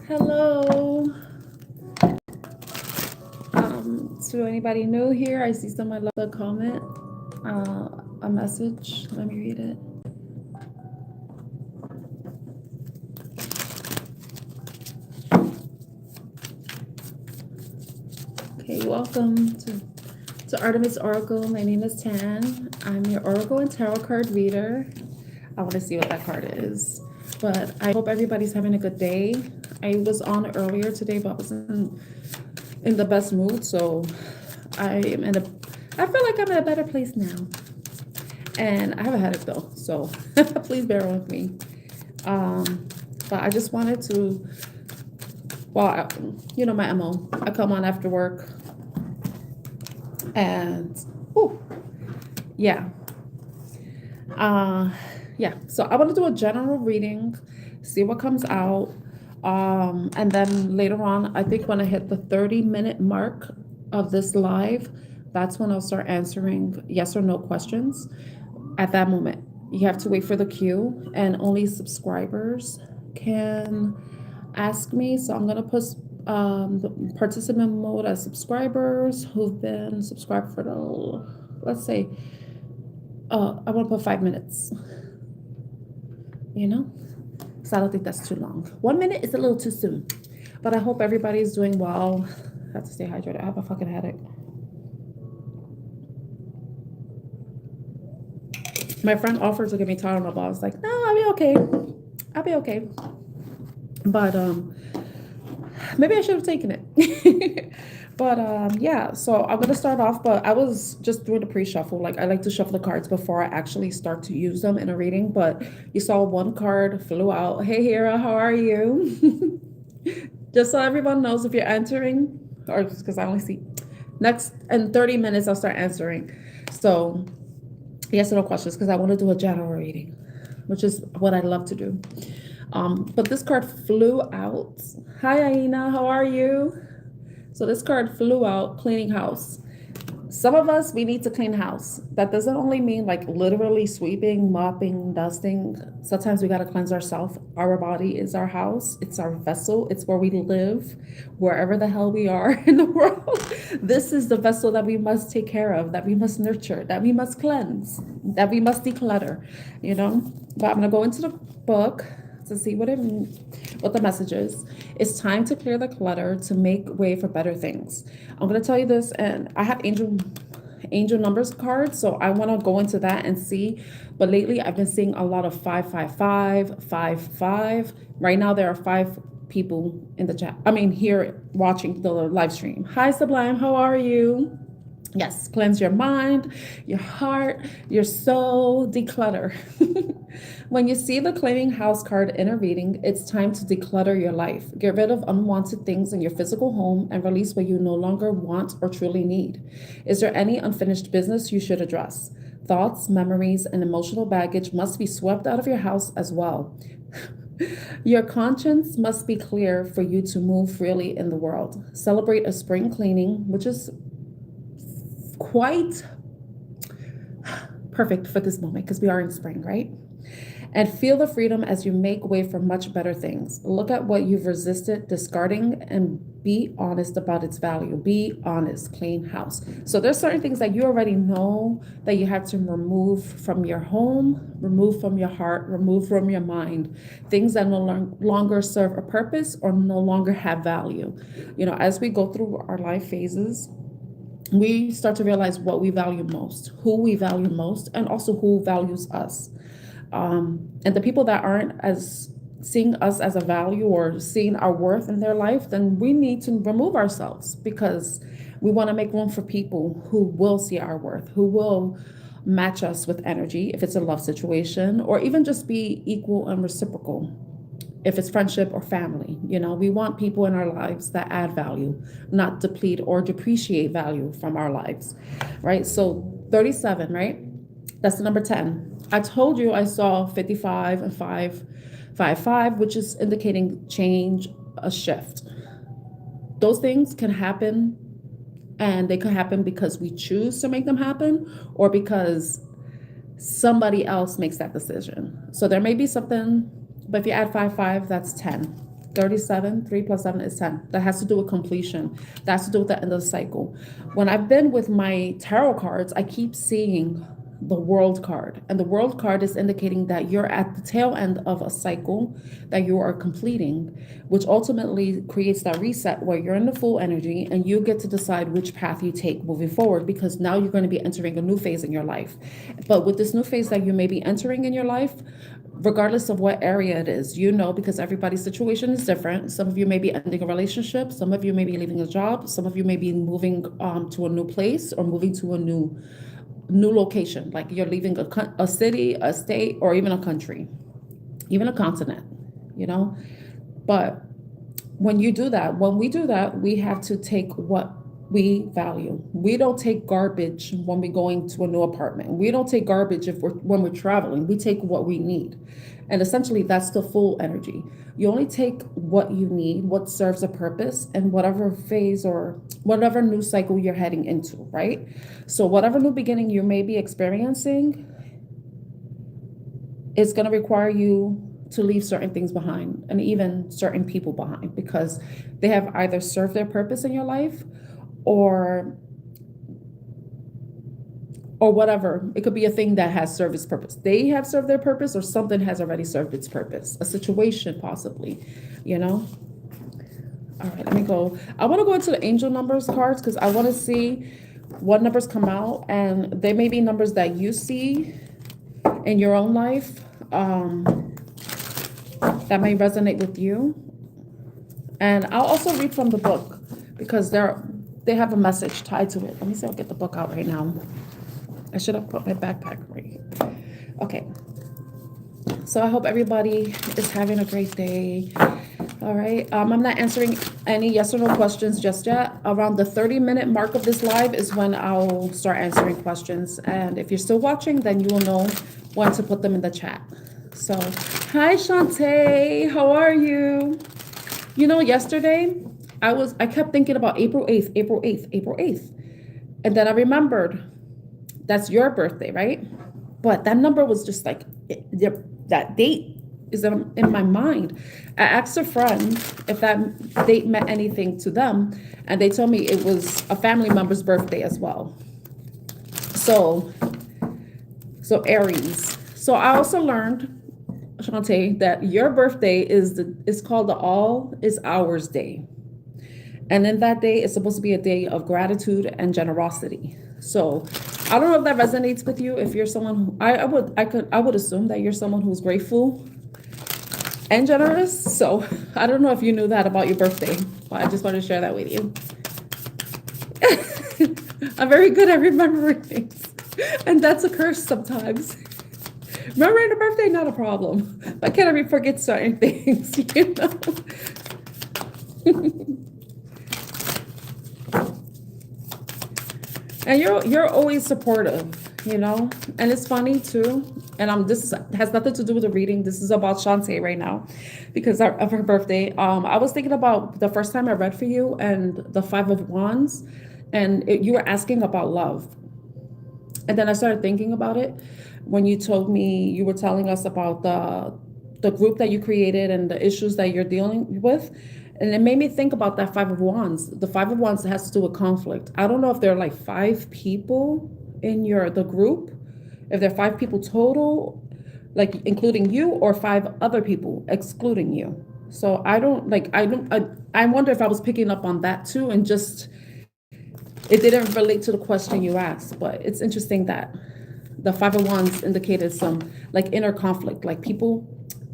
Hello. To anybody new here, I see someone left a comment, a message. Let me read it. Okay, welcome to Artemis Oracle. My name is Tan. I'm your Oracle and Tarot card reader. I want to see what that card is. But I hope everybody's having a good day. I was on earlier today, but I wasn't in the best mood, so I feel like I'm in a better place now. And I have a headache though, so please bear with me. But I just wanted to, well, you know my MO. I come on after work, and yeah. So I want to do a general reading, see what comes out. And then later on, I think when I hit the 30-minute mark of this live, that's when I'll start answering yes or no questions. At that moment, you have to wait for the queue, and only subscribers can ask me. So I'm going to put the participant mode as subscribers who've been subscribed for let's say, I want to put 5 minutes, because I don't think that's too long. 1 minute is a little too soon, but I hope everybody's doing well. I have to stay hydrated. I have a fucking headache. My friend offered to give me Tylenol, but I was like, no, I'll be okay. But maybe I should have taken it. But yeah, so I'm gonna start off, but I was just doing a pre-shuffle. Like, I like to shuffle the cards before I actually start to use them in a reading. But you saw one card flew out. Hey Hera, how are you? Just so everyone knows, if you're entering, or because I only see next in 30 minutes I'll start answering. So yes or no questions, because I want to do a general reading, which is what I love to do. But this card flew out. Hi Aina, how are you? So this card flew out, cleaning house. Some of us, we need to clean house. That doesn't only mean like literally sweeping, mopping, dusting. Sometimes we got to cleanse ourselves. Our body is our house. It's our vessel. It's where we live, wherever the hell we are in the world. This is the vessel that we must take care of, that we must nurture, that we must cleanse, that we must declutter, But I'm going to go into the book to see what the message is. It's time to clear the clutter to make way for better things. I'm going to tell you this, and I have angel numbers cards, so I want to go into that and see. But lately I've been seeing a lot of 555, 55. Right now there are 5 people in the chat. Here watching the live stream. Hi Sublime, how are you? Yes, cleanse your mind, your heart, your soul, declutter. When you see the cleaning house card in a reading, it's time to declutter your life. Get rid of unwanted things in your physical home and release what you no longer want or truly need. Is there any unfinished business you should address? Thoughts, memories, and emotional baggage must be swept out of your house as well. Your conscience must be clear for you to move freely in the world. Celebrate a spring cleaning, which is quite perfect for this moment because we are in spring, right? And feel the freedom as you make way for much better things. Look at what you've resisted discarding and be honest about its value. Be honest, clean house. So there's certain things that you already know that you have to remove from your home, remove from your heart, remove from your mind. Things that no longer serve a purpose or no longer have value. As we go through our life phases, we start to realize what we value most, who we value most, and also who values us. And the people that aren't as seeing us as a value or seeing our worth in their life, then we need to remove ourselves, because we want to make room for people who will see our worth, who will match us with energy, if it's a love situation, or even just be equal and reciprocal. If it's friendship or family, we want people in our lives that add value, not deplete or depreciate value from our lives, right? So 37, right? That's the number 10. I told you I saw 55 and 555, which is indicating change, a shift. Those things can happen, and they could happen because we choose to make them happen, or because somebody else makes that decision. So there may be something. But if you add 5, 5, that's 10. 37, 3 plus 7 is 10. That has to do with completion. That has to do with the end of the cycle. When I've been with my tarot cards, I keep seeing the world card. And the world card is indicating that you're at the tail end of a cycle that you are completing, which ultimately creates that reset where you're in the full energy and you get to decide which path you take moving forward, because now you're going to be entering a new phase in your life. But with this new phase that you may be entering in your life, regardless of what area it is, because everybody's situation is different. Some of you may be ending a relationship. Some of you may be leaving a job. Some of you may be moving to a new place or moving to a new location. Like you're leaving a city, a state, or even a country, even a continent, But when we do that, we have to take what we value. We don't take garbage when we're going to a new apartment. We don't take garbage when we're traveling. We take what we need. And essentially that's the full energy. You only take what you need, what serves a purpose, and whatever phase or whatever new cycle you're heading into, right? So whatever new beginning you may be experiencing is going to require you to leave certain things behind, and even certain people behind, because they have either served their purpose in your life or whatever. It could be a thing that has served its purpose. They have served their purpose, or something has already served its purpose. A situation, possibly, All right, let me go. I want to go into the angel numbers cards because I want to see what numbers come out, and they may be numbers that you see in your own life that may resonate with you. And I'll also read from the book because they have a message tied to it. Let me see. I'll get the book out right now. I should have put my backpack right here. Okay. So I hope everybody is having a great day. All right. I'm not answering any yes or no questions just yet. Around the 30-minute mark of this live is when I'll start answering questions. And if you're still watching, then you will know when to put them in the chat. So, hi, Shantae. How are you? Yesterday I kept thinking about April 8th, April 8th, April 8th. And then I remembered that's your birthday, right? But that number was just like, that date is in my mind. I asked a friend if that date meant anything to them, and they told me it was a family member's birthday as well. So Aries. So I also learned, Shantae, that your birthday is called the All Is Ours Day. And then that day is supposed to be a day of gratitude and generosity. So I don't know if that resonates with you. If you're someone who, I would assume that you're someone who's grateful and generous. So I don't know if you knew that about your birthday, but I just wanted to share that with you. I'm very good at remembering things, and that's a curse sometimes. Remembering a birthday, not a problem. But can I forget certain things, And you're always supportive, And it's funny too. And this has nothing to do with the reading. This is about Shantae right now because of her birthday. I was thinking about the first time I read for you and the 5 of Wands, and you were asking about love. And then I started thinking about it when you told me, you were telling us about the group that you created and the issues that you're dealing with. And it made me think about that 5 of Wands. The 5 of Wands has to do with conflict. I don't know if there are like 5 people in the group, if there are 5 people total, like including you, or 5 other people excluding you. So I wonder if I was picking up on that too, and just, it didn't relate to the question you asked. But it's interesting that the 5 of Wands indicated some like inner conflict, like people,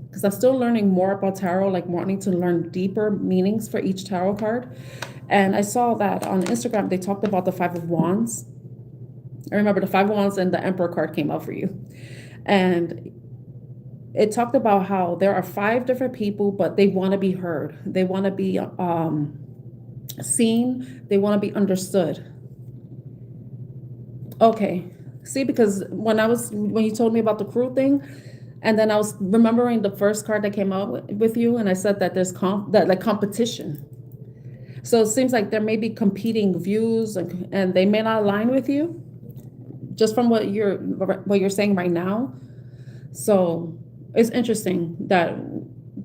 because I'm still learning more about tarot, like wanting to learn deeper meanings for each tarot card. And I saw that on Instagram, they talked about the 5 of Wands. I remember the 5 of Wands and the Emperor card came out for you. And it talked about how there are 5 different people, but they want to be heard. They want to be seen. They want to be understood. Okay. See, because when you told me about the crew thing, and then I was remembering the first card that came out with you, and I said that there's competition. So it seems like there may be competing views, and they may not align with you, just from what you're saying right now. So it's interesting that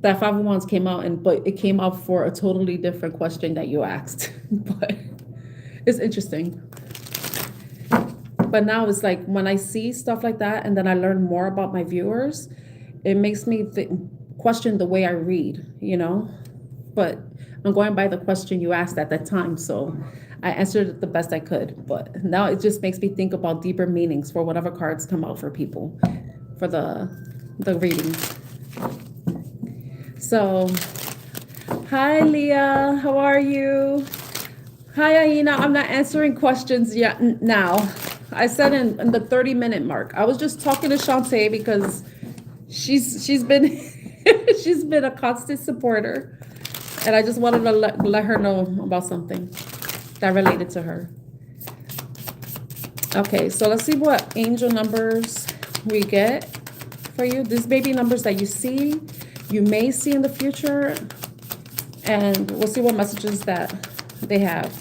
that Five of Wands came out, but it came out for a totally different question that you asked. But it's interesting. But now it's like when I see stuff like that and then I learn more about my viewers, it makes me question the way I read, you know? But I'm going by the question you asked at that time, so I answered it the best I could. But now it just makes me think about deeper meanings for whatever cards come out for people for the readings. So, hi Leah, how are you? Hi Aina, I'm not answering questions yet now. I said in the 30-minute mark. I was just talking to Shantae because she's been she's been a constant supporter. And I just wanted to let her know about something that related to her. Okay, so let's see what angel numbers we get for you. These baby numbers that you may see in the future. And we'll see what messages that they have.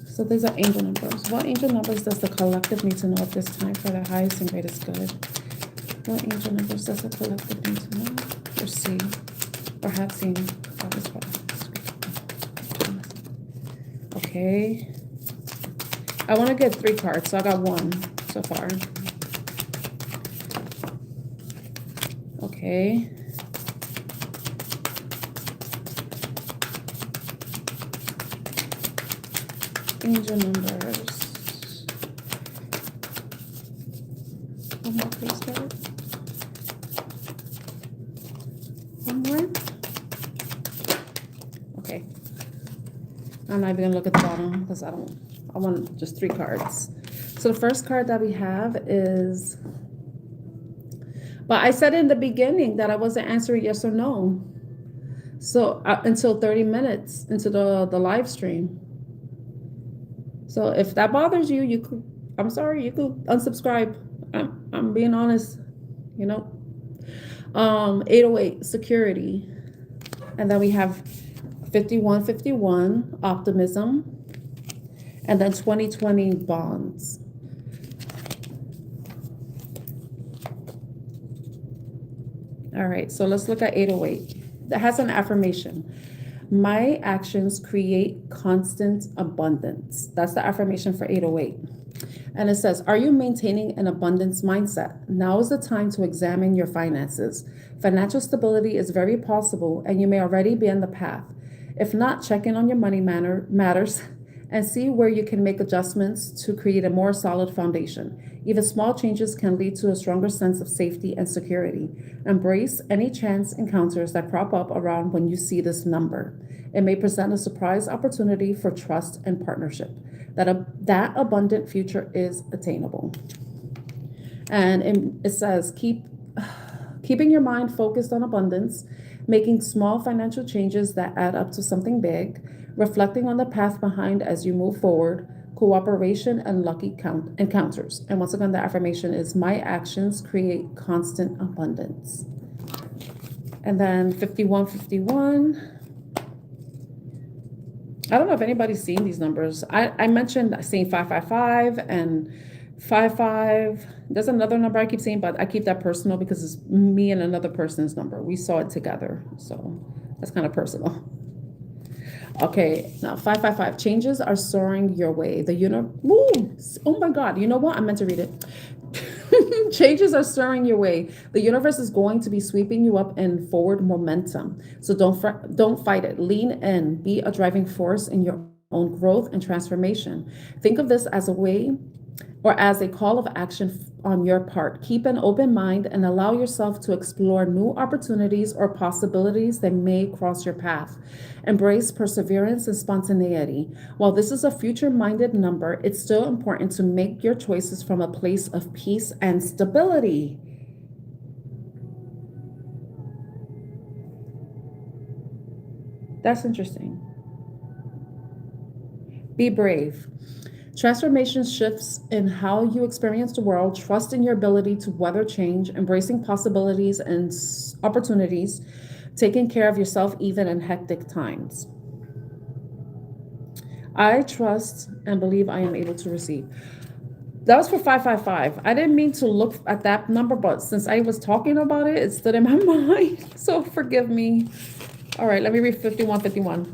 So these are angel numbers. What angel numbers does the collective need to know at this time for the highest and greatest good? What angel numbers does the collective need to know or see or have seen? Okay. I want to get 3 cards, so I got 1 so far. Okay. Angel numbers. One more, please, Spirit. One more. Okay. I'm not even gonna look at the bottom because I want just 3 cards. So the first card that we have is, but I said in the beginning that I wasn't answering yes or no. So until 30 minutes into the live stream. So if that bothers you, I'm sorry, you could unsubscribe. I'm being honest, you know. 808 security. And then we have 5151 optimism. And then 2020 bonds. All right, so let's look at 808. That has an affirmation. My actions create constant abundance. That's the affirmation for 808. And it says, are you maintaining an abundance mindset? Now is the time to examine your finances. Financial stability is very possible, and you may already be on the path. If not, check in on your money matters and see where you can make adjustments to create a more solid foundation. Even small changes can lead to a stronger sense of safety and security. Embrace any chance encounters that crop up around when you see this number. It may present a surprise opportunity for trust and partnership. That abundant future is attainable. And it says, keeping your mind focused on abundance, making small financial changes that add up to something big, reflecting on the path behind as you move forward, cooperation and lucky encounters. And once again, the affirmation is, my actions create constant abundance. And then 5151. I don't know if anybody's seen these numbers. I mentioned seeing 555 and 55. There's another number I keep seeing, but I keep that personal because it's me and another person's number. We saw it together, so that's kind of personal. Okay, now 555. Changes are soaring your way. Oh my God! You know what? I meant to read it. Changes are soaring your way. The universe is going to be sweeping you up in forward momentum. So don't fight it. Lean in. Be a driving force in your own growth and transformation. Think of this as a way or as a call of action on your part. Keep an open mind and allow yourself to explore new opportunities or possibilities that may cross your path. Embrace perseverance and spontaneity. While this is a future-minded number, it's still important to make your choices from a place of peace and stability. That's interesting. Be brave. Transformation shifts in how you experience the world. Trust in your ability to weather change, embracing possibilities and opportunities, taking care of yourself even in hectic times. I trust and believe I am able to receive. That was for 555. I didn't mean to look at that number, but since I was talking about it, it stood in my mind. So forgive me. All right, let me read 5151.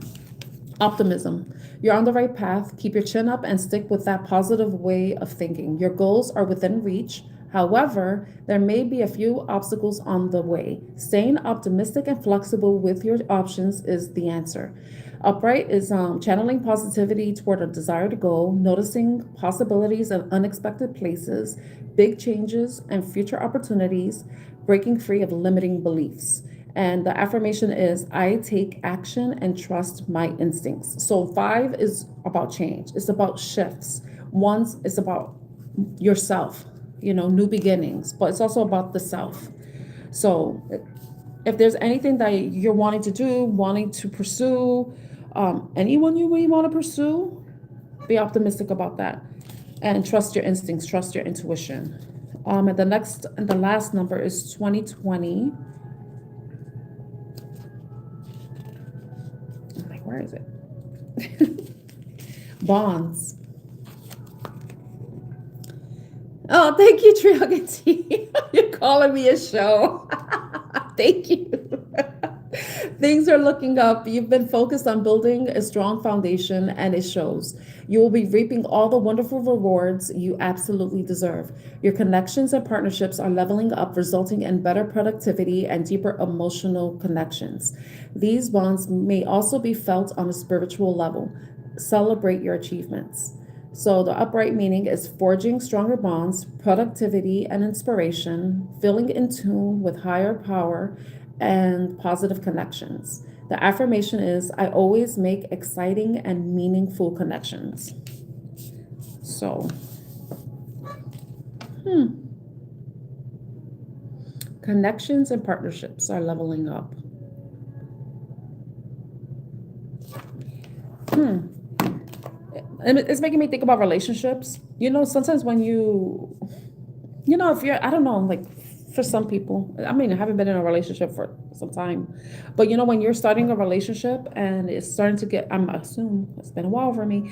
Optimism. You're on the right path. Keep your chin up and stick with that positive way of thinking. Your goals are within reach. However, there may be a few obstacles on the way. Staying optimistic and flexible with your options is the answer. Upright is channeling positivity toward a desired goal, noticing possibilities in unexpected places, big changes and future opportunities, breaking free of limiting beliefs. And the affirmation is, I take action and trust my instincts. So 5 is about change. It's about shifts. 1 is about yourself, new beginnings, but it's also about the self. So if there's anything that you're wanting to do, wanting to pursue, anyone you really want to pursue, be optimistic about that and trust your instincts, trust your intuition. And the last number is 2020. I'm like, where is it? Bonds. Oh, thank you, Triogati. You're calling me a show. Thank you. Things are looking up. You've been focused on building a strong foundation, and it shows. You will be reaping all the wonderful rewards you absolutely deserve. Your connections and partnerships are leveling up, resulting in better productivity and deeper emotional connections. These bonds may also be felt on a spiritual level. Celebrate your achievements. So the upright meaning is forging stronger bonds, productivity and inspiration, feeling in tune with higher power and positive connections. The affirmation is, I always make exciting and meaningful connections. So, connections and partnerships are leveling up. It's making me think about relationships. Sometimes when if you're, I don't know, like for some people, I mean, I haven't been in a relationship for some time, but when you're starting a relationship and it's starting to get, I'm assuming it's been a while for me,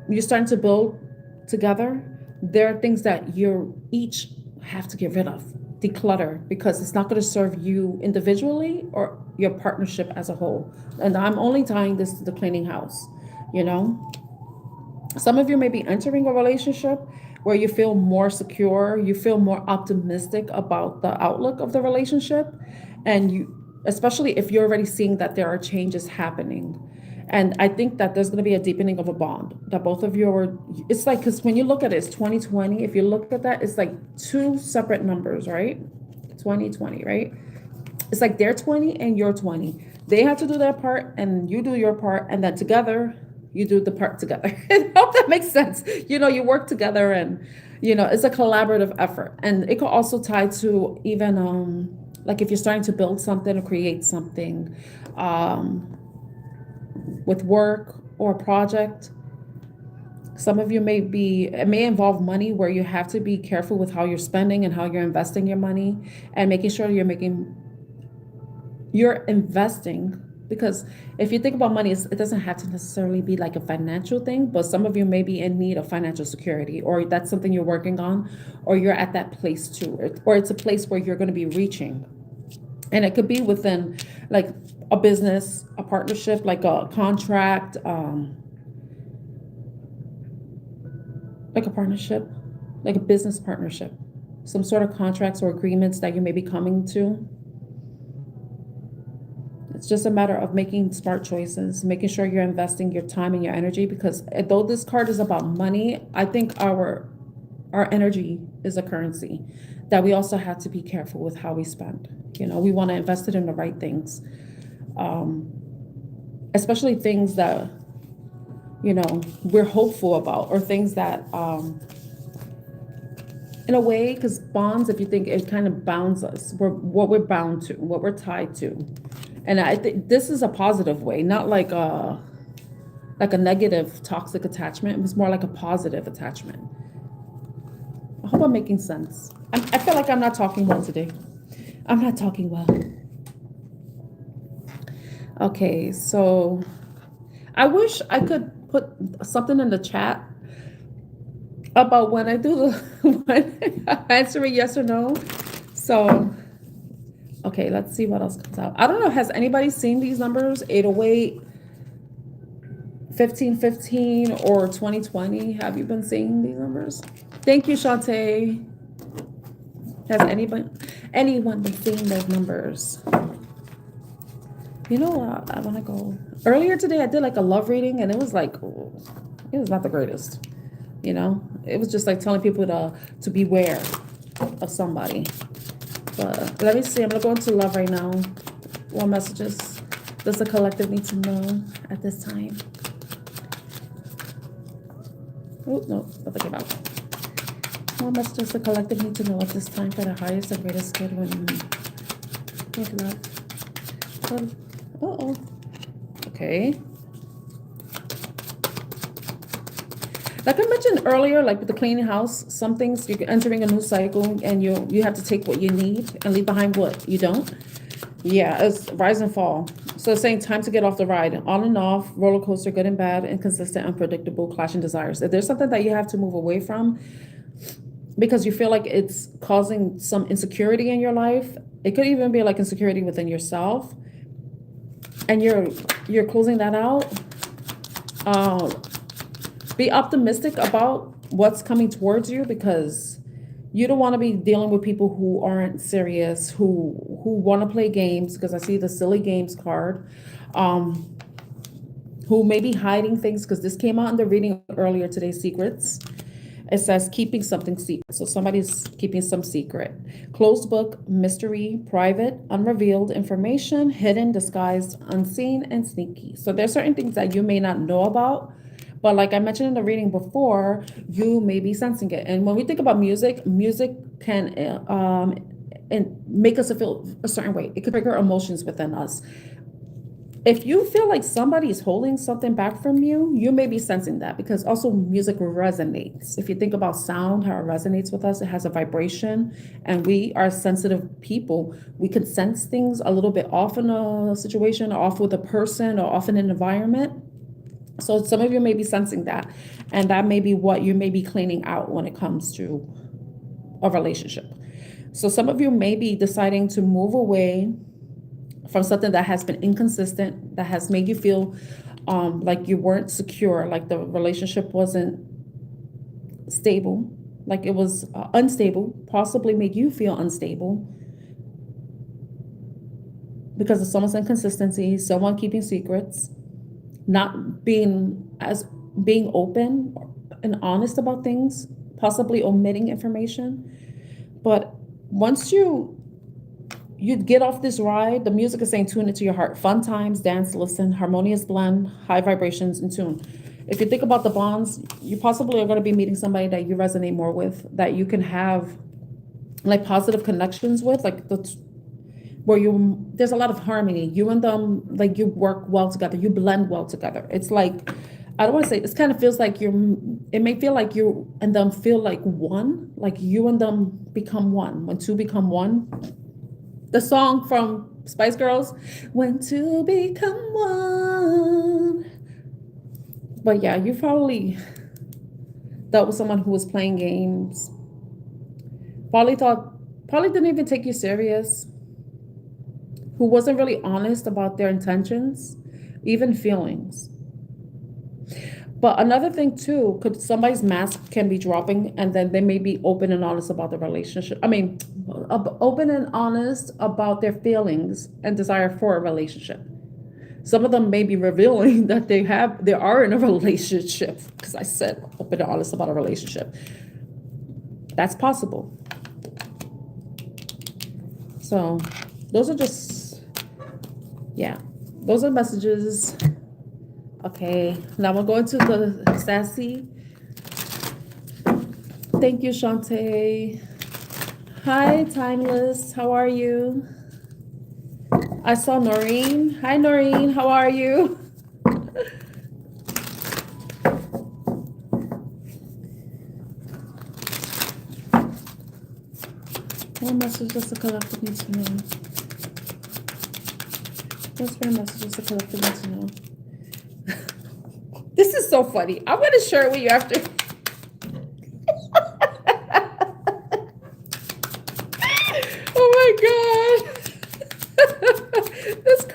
you're starting to build together. There are things that you each have to get rid of, declutter, because it's not going to serve you individually or your partnership as a whole. And I'm only tying this to the cleaning house. Some of you may be entering a relationship where you feel more secure, you feel more optimistic about the outlook of the relationship, and especially if you're already seeing that there are changes happening. And I think that there's going to be a deepening of a bond that both of you are, it's like, because when you look at it, it's 2020. If you look at that, it's like 2 separate numbers, right? 2020, right? It's like they're 20 and you're 20. They have to do their part and you do your part, and then together you do the part together. I hope that makes sense. You work together, and it's a collaborative effort. And it could also tie to even like if you're starting to build something or create something with work or a project. Some of you it may involve money, where you have to be careful with how you're spending and how you're investing your money, and making sure you're investing. Because if you think about money, it doesn't have to necessarily be like a financial thing, but some of you may be in need of financial security, or that's something you're working on, or you're at that place too, or it's a place where you're going to be reaching. And it could be within like a business, a partnership, like a contract, like a partnership, like a business partnership, some sort of contracts or agreements that you may be coming to. It's just a matter of making smart choices, making sure you're investing your time and your energy, because though this card is about money, I think our energy is a currency that we also have to be careful with how we spend. We want to invest it in the right things, especially things that, we're hopeful about, or things that, in a way, because bonds, if you think, it kind of bounds us, what we're bound to, what we're tied to. And I think this is a positive way, not like a negative toxic attachment. It was more like a positive attachment. I hope I'm making sense. I feel like I'm not talking well today. I'm not talking well. Okay, so I wish I could put something in the chat about when I do the when I answer it yes or no. So, okay, let's see what else comes out. I don't know. Has anybody seen these numbers? 808, 1515, or 2020? Have you been seeing these numbers? Thank you, Shantae. Has anyone been seeing those numbers? You know what? I want to go. Earlier today, I did like a love reading, and it was like, it was not the greatest. You know, it was just like telling people to beware of somebody. But let me see. I'm gonna go into love right now. What messages does the collective need to know at this time? Oh no, nothing came out. What messages the collective need to know at this time for the highest and greatest good with love? Uh-oh. Okay. Like I mentioned earlier, like with the cleaning house, some things you're entering a new cycle and you have to take what you need and leave behind what you don't. Yeah, it's rise and fall. So it's saying time to get off the ride. On and off, roller coaster, good and bad, inconsistent, unpredictable, clashing desires. If there's something that you have to move away from because you feel like it's causing some insecurity in your life, it could even be like insecurity within yourself, and you're closing that out. Be optimistic about what's coming towards you, because you don't want to be dealing with people who aren't serious, who want to play games, because I see the silly games card, who may be hiding things, because this came out in the reading earlier today, secrets. It says keeping something secret. So somebody's keeping some secret. Closed book, mystery, private, unrevealed information, hidden, disguised, unseen, and sneaky. So there's certain things that you may not know about, but like I mentioned in the reading before, you may be sensing it. And when we think about music, music can and make us feel a certain way. It could trigger emotions within us. If you feel like somebody is holding something back from you, you may be sensing that, because also music resonates. If you think about sound, how it resonates with us, it has a vibration, and we are sensitive people. We can sense things a little bit off in a situation, or off with a person, or off in an environment. So some of you may be sensing that, and that may be what you may be cleaning out when it comes to a relationship. So some of you may be deciding to move away from something that has been inconsistent, that has made you feel like you weren't secure, like the relationship wasn't stable, like it was unstable, possibly made you feel unstable because of someone's inconsistency, someone keeping secrets, not being open and honest about things, possibly omitting information. But once you get off this ride, the music is saying tune into your heart. Fun times, dance, listen, harmonious blend, high vibrations, in tune. If you think about the bonds, you possibly are going to be meeting somebody that you resonate more with, that you can have like positive connections with, like where there's a lot of harmony. You and them, like you work well together, you blend well together. It's like, I don't want to say, it kind of feels like it may feel like you and them feel like one, like you and them become one. When two become one, the song from Spice Girls, when two become one. But yeah, you probably dealt with someone who was playing games, probably didn't even take you serious, who wasn't really honest about their intentions, even feelings. But another thing too, somebody's mask can be dropping, and then they may be open and honest about the relationship. I mean, open and honest about their feelings and desire for a relationship. Some of them may be revealing that they are in a relationship, because I said open and honest about a relationship. That's possible. So those are just, yeah, those are messages. Okay, now we'll go into the sassy. Thank you, Shantae. Hi, Timeless. How are you? I saw Noreen. Hi, Noreen. How are you? What message does the collective need to know? What's your message does the collective need to know? This is so funny. I'm going to share it with you after.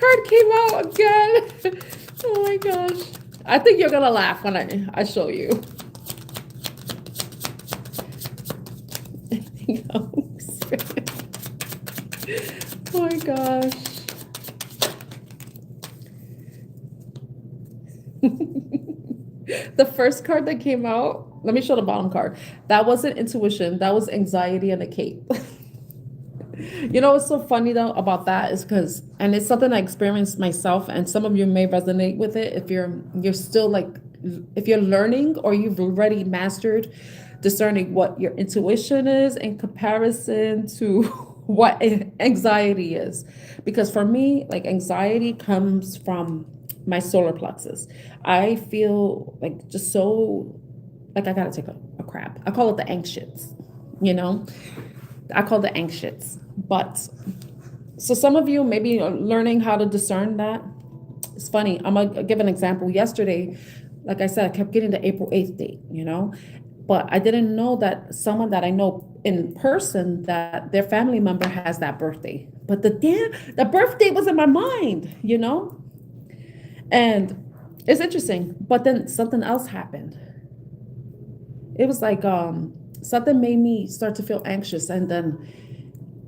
card came out again. Oh my gosh. I think you're gonna laugh when I show you. Oh my gosh. The first card that came out, let me show the bottom card. That wasn't intuition, that was anxiety and a cape. You know what's so funny though about that is because, and it's something I experienced myself, and some of you may resonate with it if you're still like, if you're learning or you've already mastered discerning what your intuition is in comparison to what anxiety is. Because for me, like anxiety comes from my solar plexus. I feel like just so, like I gotta take a crap. I call it the anxious, you know? I call it the anxious. But so some of you maybe are learning how to discern that. It's funny. I'm gonna give an example. Yesterday, like I said, I kept getting the April 8th date, you know, but I didn't know that someone that I know in person, that their family member has that birthday. But the birthday was in my mind, you know, and it's interesting. But then something else happened. It was like something made me start to feel anxious, and then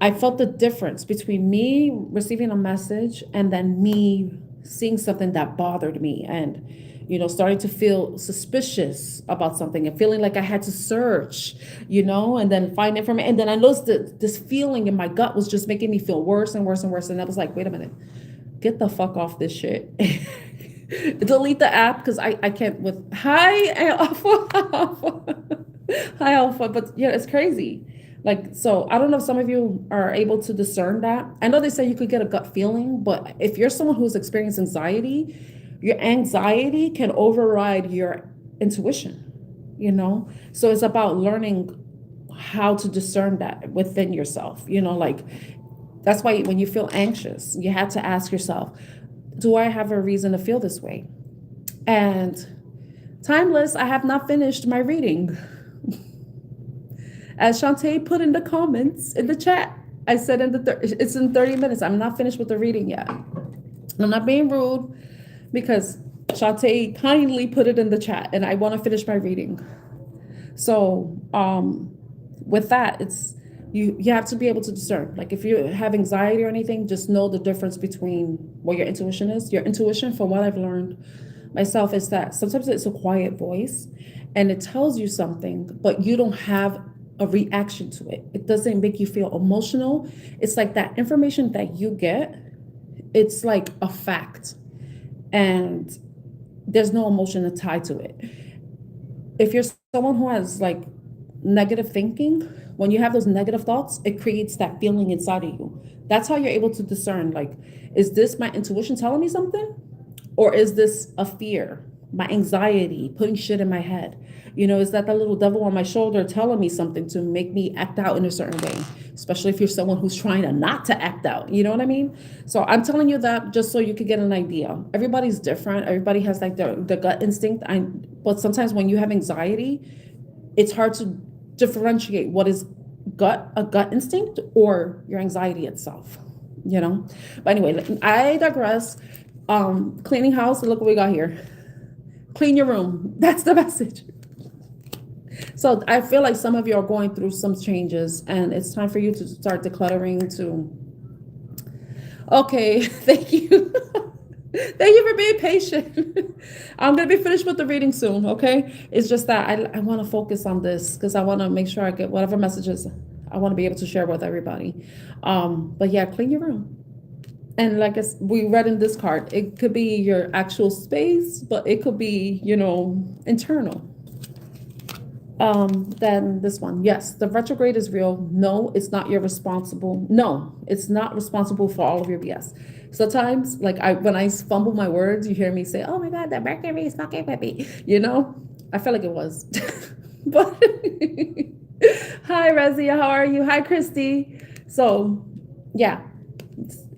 I felt the difference between me receiving a message and then me seeing something that bothered me, and, you know, starting to feel suspicious about something and feeling like I had to search, you know, and then find information. And then I noticed that this feeling in my gut was just making me feel worse and worse and worse. And I was like, wait a minute, get the fuck off this shit. Delete the app, because I can't with, hi, Alpha. Hi, Alpha. But yeah, it's crazy. Like, so I don't know if some of you are able to discern that. I know they say you could get a gut feeling, but if you're someone who's experienced anxiety, your anxiety can override your intuition, you know? So it's about learning how to discern that within yourself, you know, like that's why when you feel anxious, you have to ask yourself, do I have a reason to feel this way? And timeless, I have not finished my reading. As Shantae put in the comments in the chat, I said it's in 30 minutes. I'm not finished with the reading yet. I'm not being rude because Shantae kindly put it in the chat and I want to finish my reading. So with that, it's you have to be able to discern. Like if you have anxiety or anything, just know the difference between what your intuition is. Your intuition, from what I've learned myself, is that sometimes it's a quiet voice and it tells you something, but you don't have a reaction to it. It doesn't make you feel emotional. It's like that information that you get, it's like a fact, and there's no emotion tied to it. If you're someone who has like negative thinking, when you have those negative thoughts, it creates that feeling inside of you. That's how you're able to discern, like, is this my intuition telling me something? Or is this a fear, my anxiety, putting shit in my head? You know, is that the little devil on my shoulder telling me something to make me act out in a certain way? Especially if you're someone who's trying to not to act out, you know what I mean? So I'm telling you that just so you could get an idea. Everybody's different. Everybody has like the gut instinct. But sometimes when you have anxiety, it's hard to differentiate what is a gut instinct or your anxiety itself, you know? But anyway, I digress. Cleaning house, look what we got here. Clean your room. That's the message. So I feel like some of you are going through some changes and it's time for you to start decluttering too. Okay, thank you. Thank you for being patient. I'm going to be finished with the reading soon, okay? It's just that I want to focus on this because I want to make sure I get whatever messages I want to be able to share with everybody. But yeah, clean your room. And like we read in this card, it could be your actual space, but it could be, you know, internal. Then this one, yes, the retrograde is real. No, it's not responsible. No, it's not responsible for all of your BS. Sometimes, like when I fumble my words, you hear me say, "Oh my God, the Mercury is fucking with me." You know, I felt like it was. But hi, Rezia, how are you? Hi, Christy. So, yeah,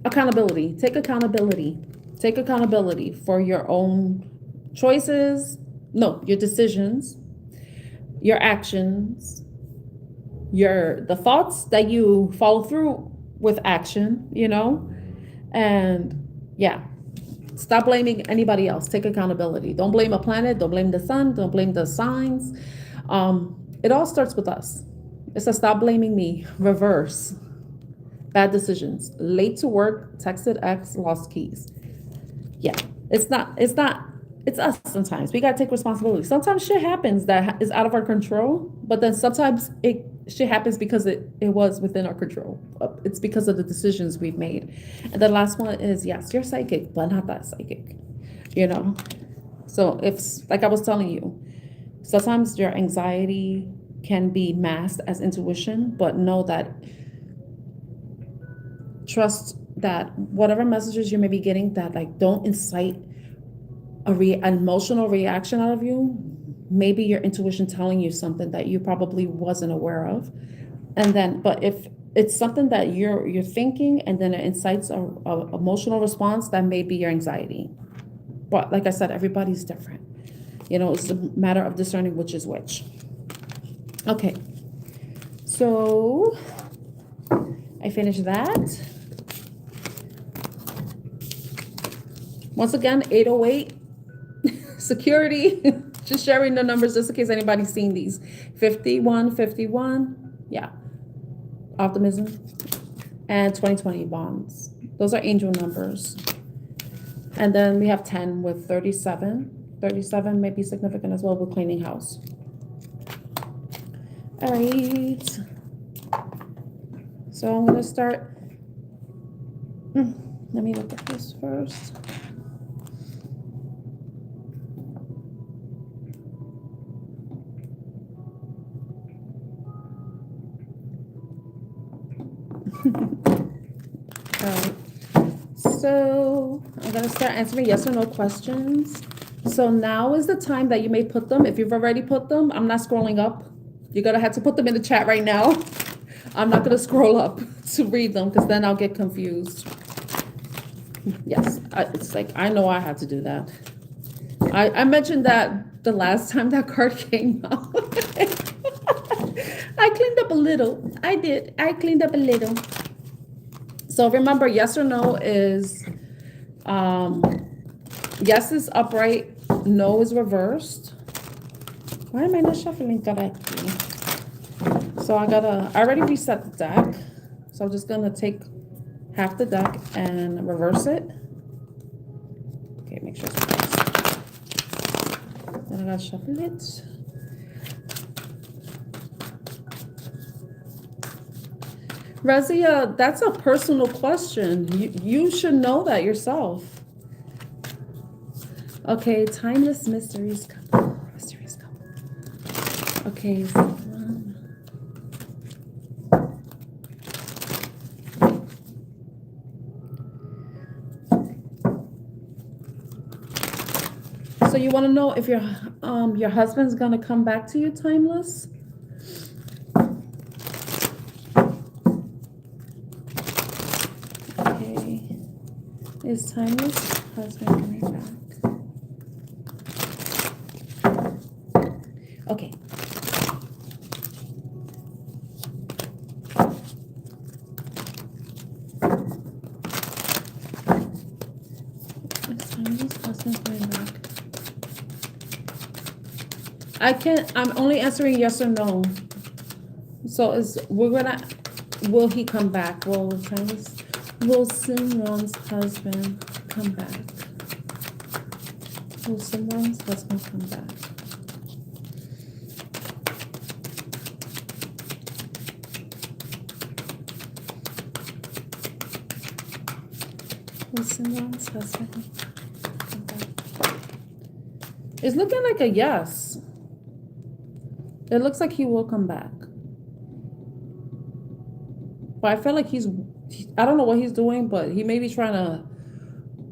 accountability. Take accountability. Take accountability for your own choices. No, your decisions, your actions, the thoughts that you follow through with action, you know, and Yeah. Stop blaming anybody else. Take accountability. Don't blame a planet. Don't blame the sun. Don't blame the signs. It all starts with us. It says, stop blaming me. Reverse. Bad decisions. Late to work, texted ex, lost keys. Yeah. It's us sometimes. We got to take responsibility. Sometimes shit happens that is out of our control, but then sometimes shit happens because it was within our control. It's because of the decisions we've made. And the last one is, yes, you're psychic, but not that psychic, you know? So if, like I was telling you, sometimes your anxiety can be masked as intuition, but know that, trust that whatever messages you may be getting that like don't incite an emotional reaction out of you, maybe your intuition telling you something that you probably wasn't aware of. And then, but if it's something that you're thinking and then it incites a emotional response, that may be your anxiety. But like I said, everybody's different. You know, it's a matter of discerning which is which. Okay. So I finished that. Once again, 808. Security, just sharing the numbers just in case anybody's seen these. 51, yeah, optimism, and 2020 bonds. Those are angel numbers. And then we have 10 with 37. 37 may be significant as well with cleaning house. All right. So I'm going to start. Let me look at this first. Alright, so I'm gonna start answering yes or no questions. So now is the time that you may put them. If you've already put them, I'm not scrolling up. You're gonna have to put them in the chat right now. I'm not gonna scroll up to read them because then I'll get confused. Yes, it's like I know I had to do that. I mentioned that the last time that card came out. I cleaned up a little. I did. I cleaned up a little. So remember, yes or no is, yes is upright, no is reversed. Why am I not shuffling correctly? So I already reset the deck. So I'm just gonna take half the deck and reverse it. Okay, make sure it's reversed. Then I gotta shuffle it. Razia, that's a personal question. You should know that yourself. Okay, timeless mysteries couple. Mysteries couple. Okay. So you want to know if your husband's gonna come back to you, timeless? Is timeless husband coming back? Okay. Is timeless husband coming back? I'm only answering yes or no. So will he come back? Will Simran's husband come back? Will Simran's husband come back? Will Simran's husband come back? It's looking like a yes. It looks like he will come back. But I feel like I don't know what he's doing, but he may be trying to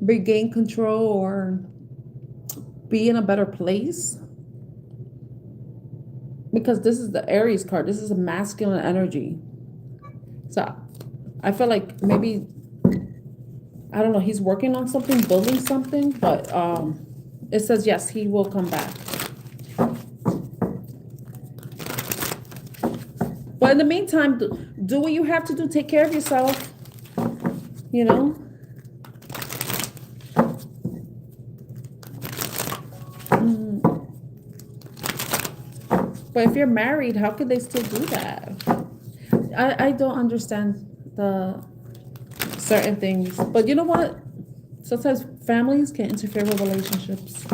regain control or be in a better place. Because this is the Aries card. This is a masculine energy. So I feel like maybe, I don't know, he's working on something, building something, but it says, yes, he will come back. But in the meantime, do what you have to do. Take care of yourself. You know? But if you're married, how could they still do that? I don't understand the certain things. But you know what? Sometimes families can interfere with relationships.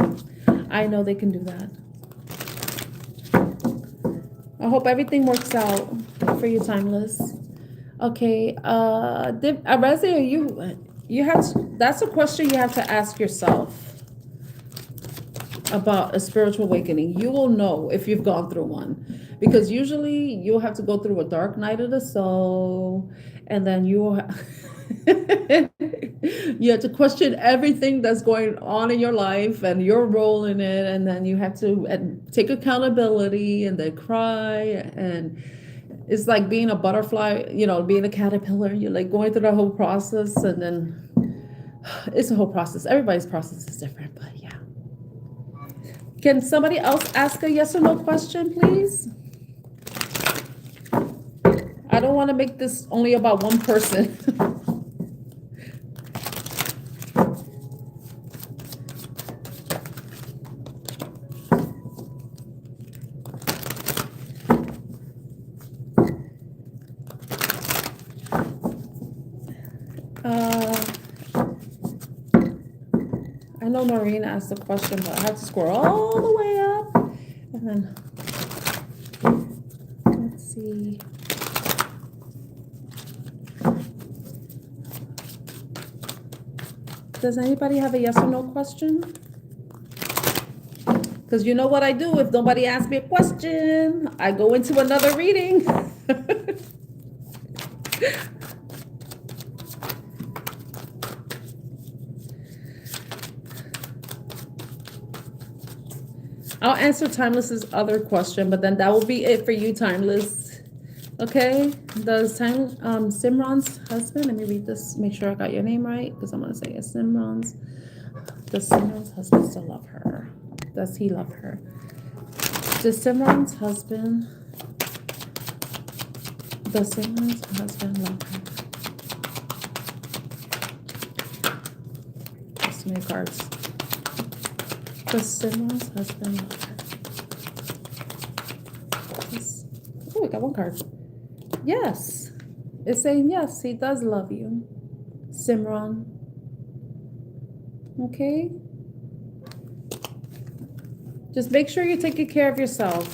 I know they can do that. I hope everything works out for you, Timeless. Okay, Arezi, that's a question you have to ask yourself about a spiritual awakening. You will know if you've gone through one, because usually you'll have to go through a dark night of the soul, and then you will you have to question everything that's going on in your life and your role in it, and then you have to take accountability and then cry, and it's like being a butterfly, being a caterpillar. You're like going through the whole process, and then it's a whole process. Everybody's process is different, but yeah. Can somebody else ask a yes or no question, please? I don't want to make this only about one person. I know Noreen asked a question, but I had to scroll all the way up. And then, let's see. Does anybody have a yes or no question? Because you know what I do if nobody asks me a question. I go into another reading. I'll answer Timeless's other question, but then that will be it for you, Timeless. Okay? Does Simran's husband, let me read this, make sure I got your name right, because I'm going to say it. Does Simran's husband still love her? Does he love her? Does Simran's husband love her? Just many cards. Does Simran's husband love her? Oh, we got one card. Yes. It's saying yes, he does love you, Simran. Okay? Just make sure you're taking care of yourself.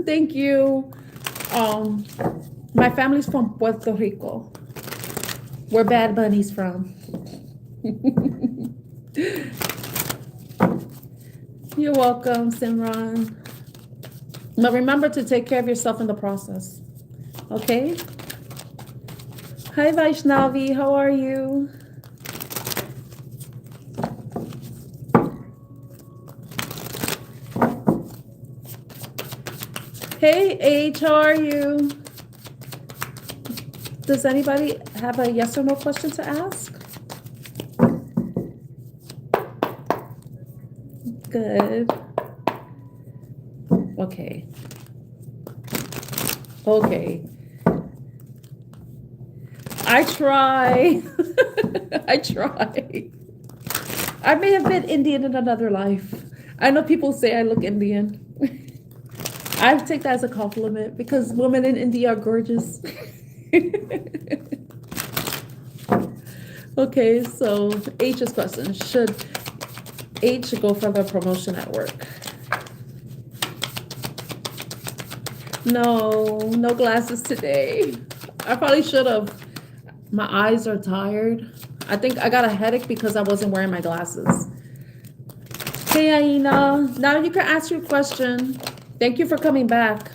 Thank you. My family's from Puerto Rico, where Bad Bunny's from. You're welcome, Simran. But remember to take care of yourself in the process. Okay? Hi, Vaishnavi. How are you? Hey, H. How are you? Does anybody have a yes or no question to ask? Good. Okay. I try. I try. I may have been Indian in another life. I know people say I look Indian. I take that as a compliment because women in India are gorgeous. Okay, so H's question. Should H go for the promotion at work? No glasses today. I probably should have. My eyes are tired. I think I got a headache because I wasn't wearing my glasses. Hey, Aina. Now you can ask your question. Thank you for coming back.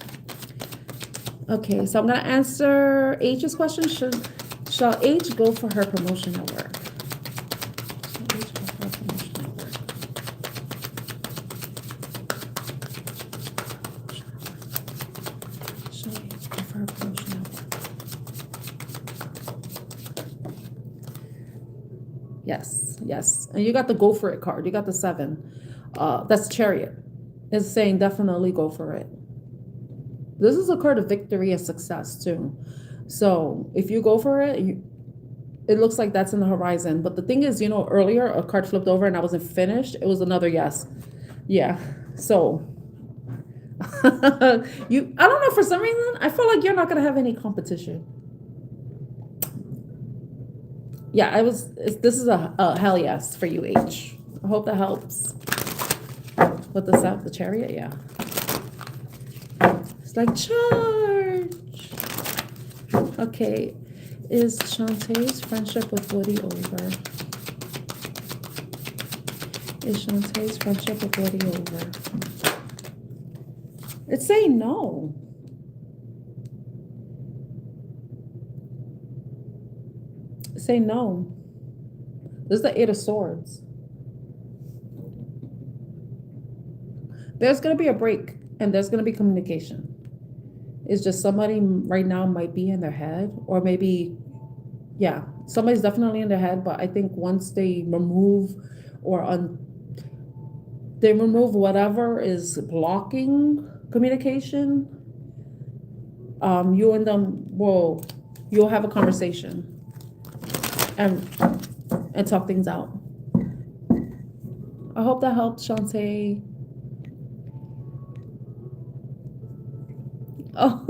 Okay, so I'm going to answer H's question. Shall H go for her promotion at work? Yes. And you got the go for it card. You got the 7. That's Chariot. It's saying definitely go for it. This is a card of victory and success too. So if you go for it, it looks like that's in the horizon. But the thing is, you know, earlier a card flipped over and I wasn't finished. It was another yes. Yeah. So I don't know, for some reason, I feel like you're not gonna have any competition. Yeah, this is a hell yes for you, H. I hope that helps. With the chariot, yeah. It's like charge. Okay, is Shantae's friendship with Woody over? Is Shantae's friendship with Woody over? It's saying no. Say no. This is the Eight of Swords. There's going to be a break and there's going to be communication. It's just somebody right now might be in their head, or maybe, yeah, somebody's definitely in their head. But I think once they remove they remove whatever is blocking communication, you and them you'll have a conversation and talk things out. I hope that helped, Shantae. Oh,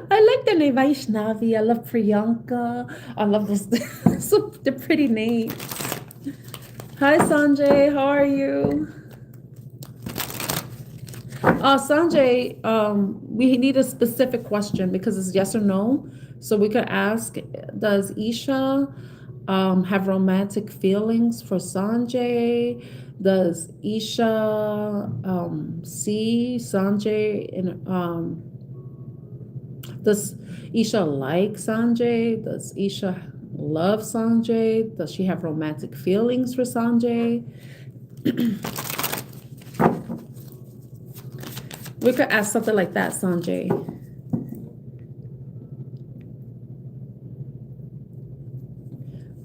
I like the name Vaishnavi. I love Priyanka. I love those the pretty names. Hi Sanjay, how are you? Sanjay, we need a specific question because it's yes or no. So we could ask, does Isha have romantic feelings for Sanjay? Does Isha see Sanjay in does Isha like Sanjay? Does Isha love Sanjay? Does she have romantic feelings for Sanjay? We could ask something like that, Sanjay.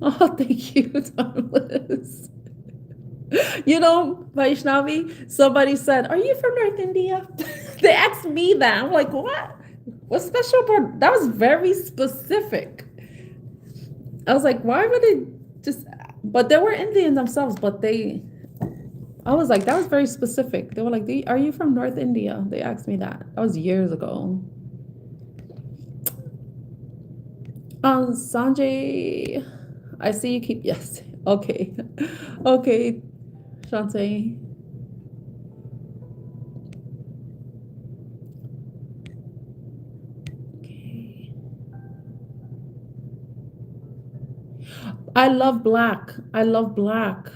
Oh, thank you, Thomas. You know, Vaishnavi, somebody said, are you from North India? They asked me that. I'm like, what? What's special about that? Was very specific. I was like, why would it just, but they were Indian themselves, but I was like, that was very specific. They were like, are you from North India? They asked me that. That was years ago. Sanjay, I see you keep, yes. Okay. Okay, Shantae. Okay. I love black. I love black.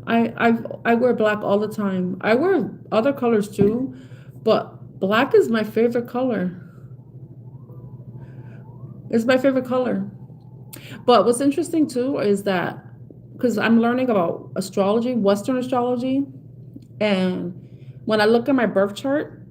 I wear black all the time. I wear other colors too, but black is my favorite color. It's my favorite color. But what's interesting too is that, because I'm learning about astrology, Western astrology, and when I look at my birth chart,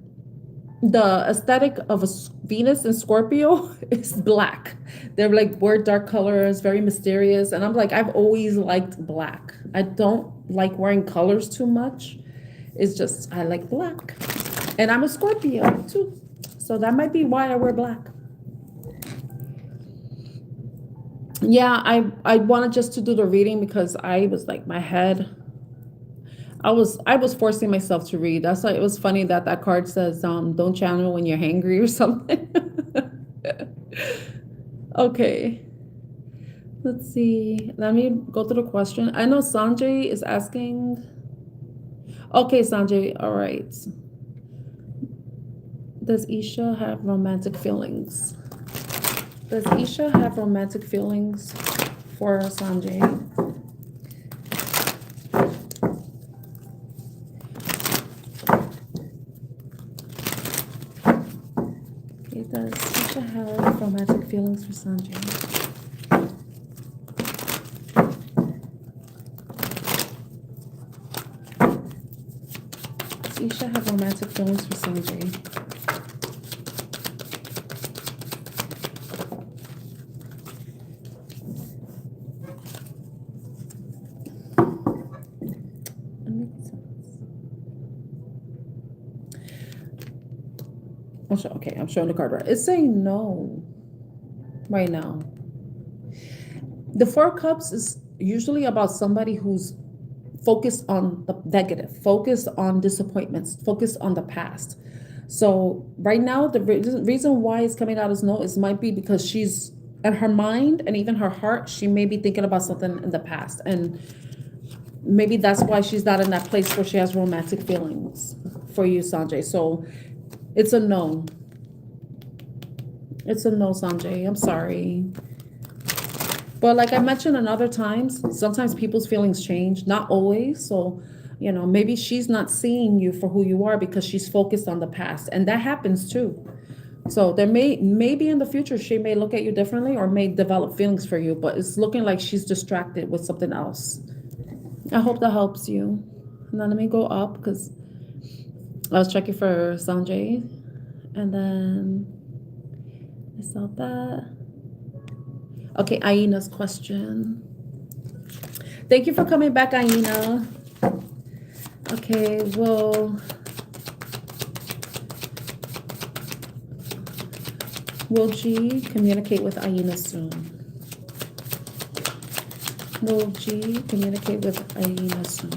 the aesthetic of a Venus in Scorpio is black. They're like wear dark colors, very mysterious. And I'm like, I've always liked black. I don't like wearing colors too much. It's just, I like black. And I'm a Scorpio too. So that might be why I wear black. Yeah, I wanted just to do the reading because I was like, my head, I was forcing myself to read. That's why it was funny that card says, don't channel when you're hangry or something. Okay. Let's see. Let me go through the question. I know Sanjay is asking. Okay, Sanjay. All right. Does Isha have romantic feelings? Does Isha have romantic feelings for Sanjay? Okay, does Isha have romantic feelings for Sanjay? Does Isha have romantic feelings for Sanjay? Okay, I'm showing the card right. It's saying no right now. The Four of Cups is usually about somebody who's focused on the negative, focused on disappointments, focused on the past. So right now, the reason why it's coming out as no is might be because she's in her mind and even her heart, she may be thinking about something in the past. And maybe that's why she's not in that place where she has romantic feelings for you, Sanjay. So it's a no. It's a no, Sanjay. I'm sorry. But like I mentioned in other times, sometimes people's feelings change, not always. So, you know, maybe she's not seeing you for who you are because she's focused on the past. And that happens too. So there maybe in the future, she may look at you differently or may develop feelings for you, but it's looking like she's distracted with something else. I hope that helps you. Now let me go up because I was checking for Sanjay. And then I saw that. Okay, Aina's question. Thank you for coming back, Aina. Okay, will G communicate with Aina soon? Will G communicate with Aina soon?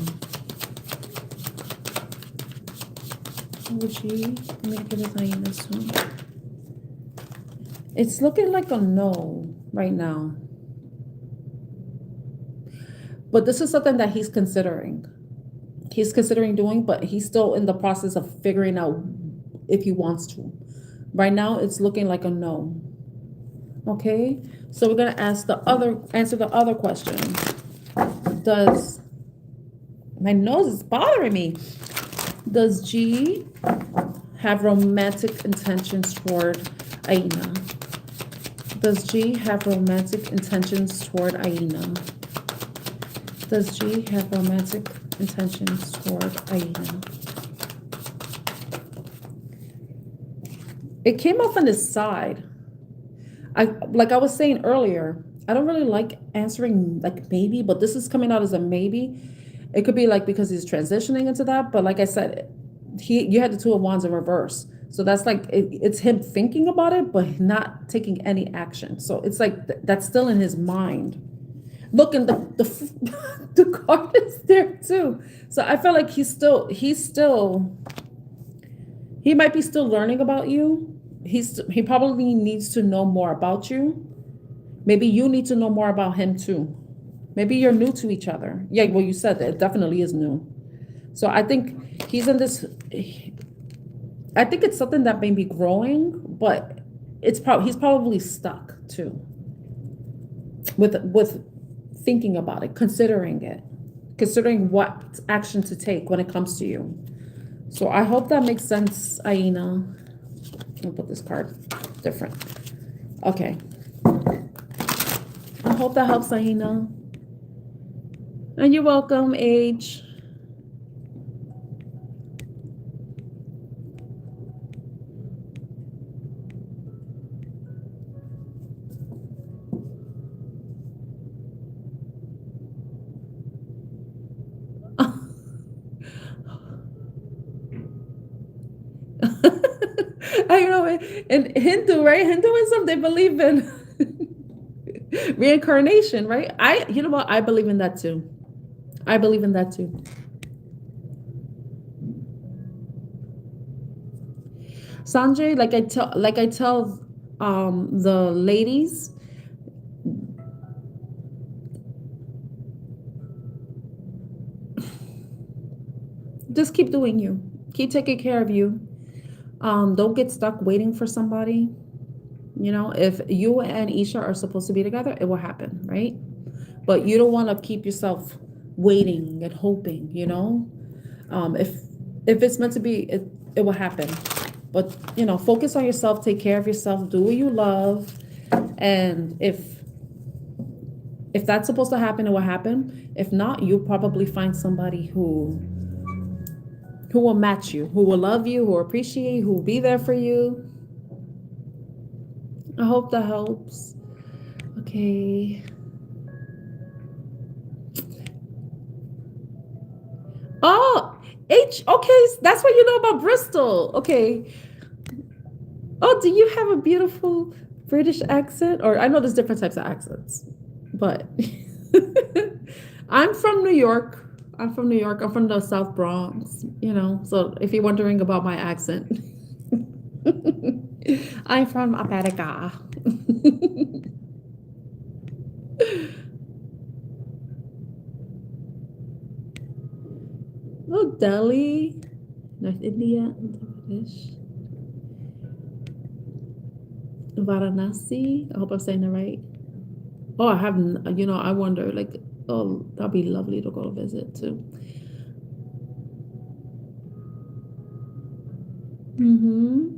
Will G communicate with Aina soon? It's looking like a no right now. But this is something that he's considering. He's considering doing, but he's still in the process of figuring out if he wants to. Right now, it's looking like a no. Okay, so we're gonna answer the other question. Does my nose is bothering me? Does G have romantic intentions toward Aina? Does G have romantic intentions toward Aina? Does G have romantic intentions toward Aina? It came off on this side. Like I was saying earlier, I don't really like answering like maybe, but this is coming out as a maybe. It could be like because he's transitioning into that, but like I said, you had the Two of Wands in reverse. So that's like, it's him thinking about it, but not taking any action. So it's like, that's still in his mind. Look, and the card is there too. So I feel like he might be still learning about you. He probably needs to know more about you. Maybe you need to know more about him too. Maybe you're new to each other. Yeah, well, you said that it definitely is new. So I think he's in this, I think it's something that may be growing, but he's probably stuck too with thinking about it, considering what action to take when it comes to you. So I hope that makes sense, Aina. I'll put this card different. Okay. I hope that helps, Aina. And you're welcome, Age. I know, in Hindu, right? Hinduism, they believe in reincarnation, right? You know what? I believe in that too. I believe in that too. Sanjay, like I tell the ladies, just keep doing you. Keep taking care of you. Don't get stuck waiting for somebody. You know, if you and Isha are supposed to be together, it will happen, right? But you don't want to keep yourself waiting and hoping, you know? If it's meant to be, it will happen. But, you know, focus on yourself, take care of yourself, do what you love. And if that's supposed to happen, it will happen. If not, you'll probably find somebody who will match you, who will love you, who will appreciate you, who will be there for you. I hope that helps. Okay. Oh, okay, that's what you know about Bristol. Okay. Oh, do you have a beautiful British accent? Or I know there's different types of accents. but I'm from New York. I'm from New York. I'm from the South Bronx, you know. So if you're wondering about my accent, I'm from America. Oh, Delhi, North India, Andhra Pradesh, Varanasi. I hope I'm saying it right. Oh, I haven't, you know, I wonder, like, oh, that'd be lovely to go to visit too. Mm-hmm.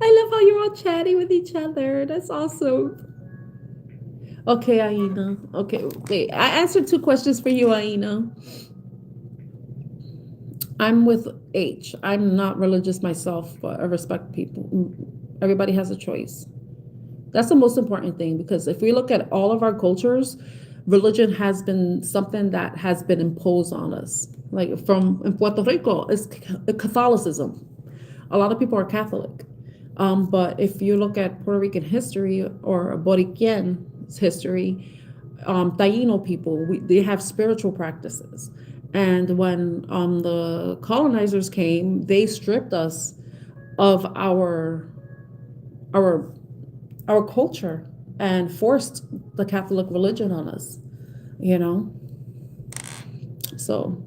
I love how you're all chatty with each other. That's awesome. Okay, Aina. Okay, wait. I answered two questions for you, Aina. I'm with H. I'm not religious myself, but I respect people. Everybody has a choice. That's the most important thing, because if we look at all of our cultures, religion has been something that has been imposed on us. Like from in Puerto Rico, it's Catholicism. A lot of people are Catholic. But if you look at Puerto Rican history or Boriquian history, Taino people, they have spiritual practices. And when the colonizers came, they stripped us of our our culture and forced the Catholic religion on us, you know? So,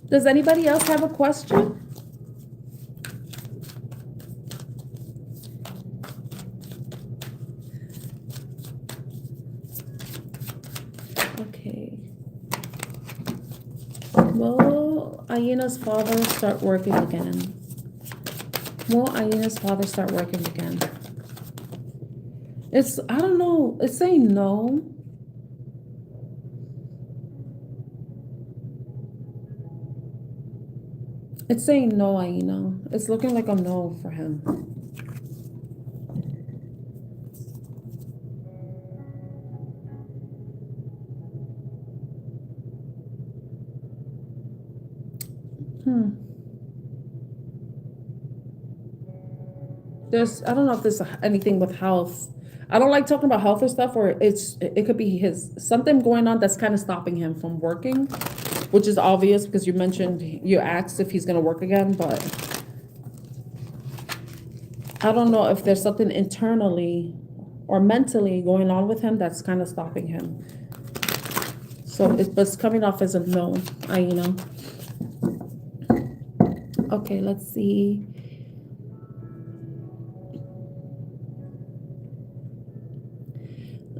does anybody else have a question? Okay. Will Aina's father start working again? Will Aina's father start working again? I don't know. It's saying no. It's saying no, Aina. It's looking like a no for him. I don't know if there's anything with health. I don't like talking about health or stuff, or it could be something going on that's kind of stopping him from working, which is obvious because you asked if he's going to work again, but I don't know if there's something internally or mentally going on with him that's kind of stopping him. So it's coming off as a no, Aina. Okay, let's see.